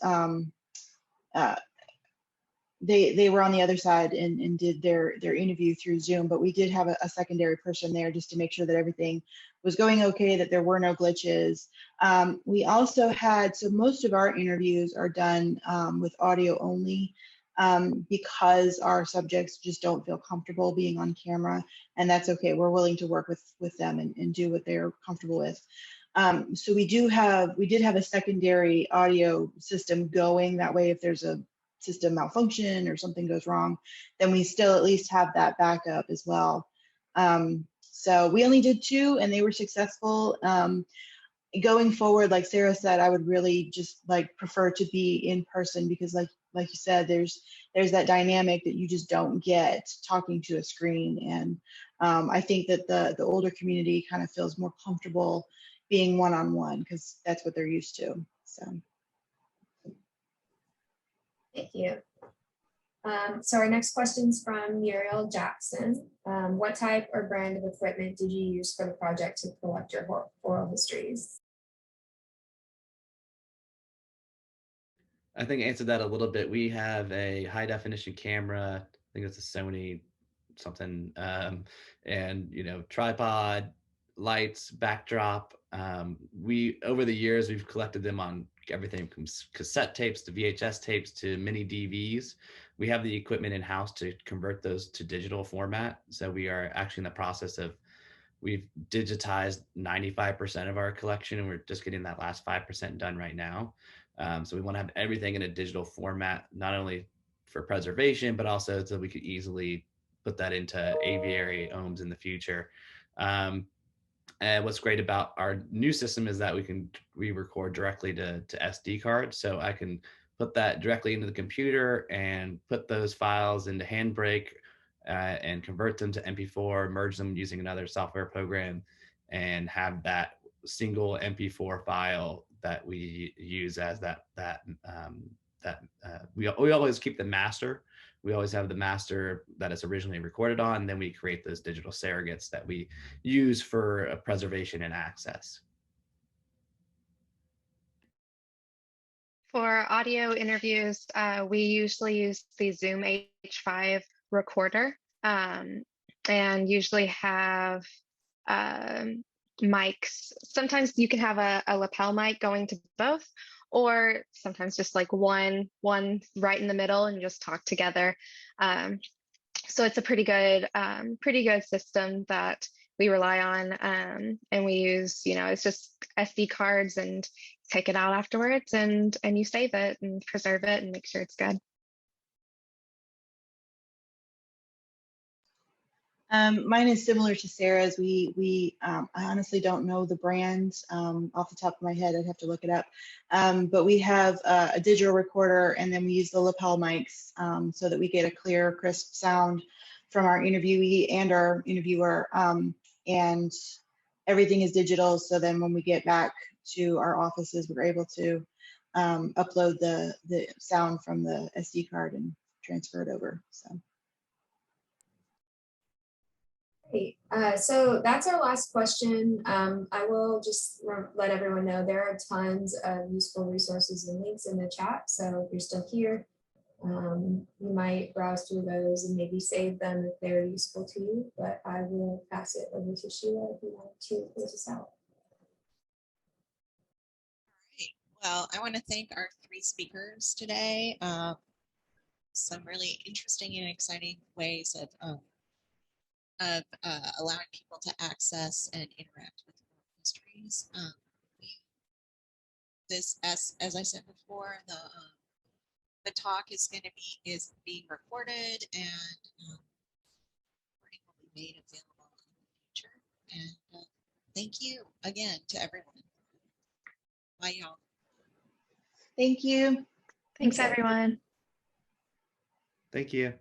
they were on the other side and did their interview through Zoom, but we did have a secondary person there just to make sure that everything was going okay, that there were no glitches. We also had, so most of our interviews are done with audio only because our subjects just don't feel comfortable being on camera, and that's okay. We're willing to work with them and do what they're comfortable with. So we did have a secondary audio system going. That way, if there's a system malfunction or something goes wrong, then we still at least have that backup as well. So we only did 2 and they were successful. Going forward, like Sarah said, I would really just like prefer to be in person because like you said, there's that dynamic that you just don't get talking to a screen. And I think that the older community kind of feels more comfortable being one-on-one because that's what they're used to. So. Thank you. So our next question is from Muriel Jackson. What type or brand of equipment did you use for the project to collect your oral histories? I think I answered that a little bit. We have a high definition camera. I think it's a Sony something, and you know, tripod, lights, backdrop. We over the years we've collected them on everything from cassette tapes to VHS tapes to mini DVs. We have the equipment in house to convert those to digital format. So we are actually in the process of, we've digitized 95% of our collection and we're just getting that last 5% done right now. So we want to have everything in a digital format, not only for preservation, but also so we could easily put that into aviary ohms in the future. And what's great about our new system is that we record directly to SD cards. So I can put that directly into the computer and put those files into Handbrake and convert them to MP4, merge them using another software program, and have that single MP4 file that we use as we always keep the master. We always have the master that it's originally recorded on, and then we create those digital surrogates that we use for preservation and access. For audio interviews, we usually use the Zoom H5 recorder and usually have mics. Sometimes you can have a lapel mic going to both, or sometimes just like one right in the middle and just talk together. So it's a pretty good system that we rely on, and we use, you know, it's just SD cards and take it out afterwards and you save it and preserve it and make sure it's good. Mine is similar to Sarah's. I honestly don't know the brands off the top of my head. I'd have to look it up. But we have a digital recorder, and then we use the lapel mics so that we get a clear, crisp sound from our interviewee and our interviewer. And everything is digital. So then when we get back to our offices, we're able to upload the sound from the SD card and transfer it over. So. Great. So that's our last question. I will just let everyone know there are tons of useful resources and links in the chat. So if you're still here, you might browse through those and maybe save them if they're useful to you. But I will pass it over to Sheila if you want to close us out. Well, I want to thank our 3 speakers today. Some really interesting and exciting ways of allowing people to access and interact with oral histories. This, as I said before, the talk is being recorded, and recording will be made available in the future. And thank you again to everyone. Bye, y'all. Thank you. Thanks, Thanks, everyone. Thank you.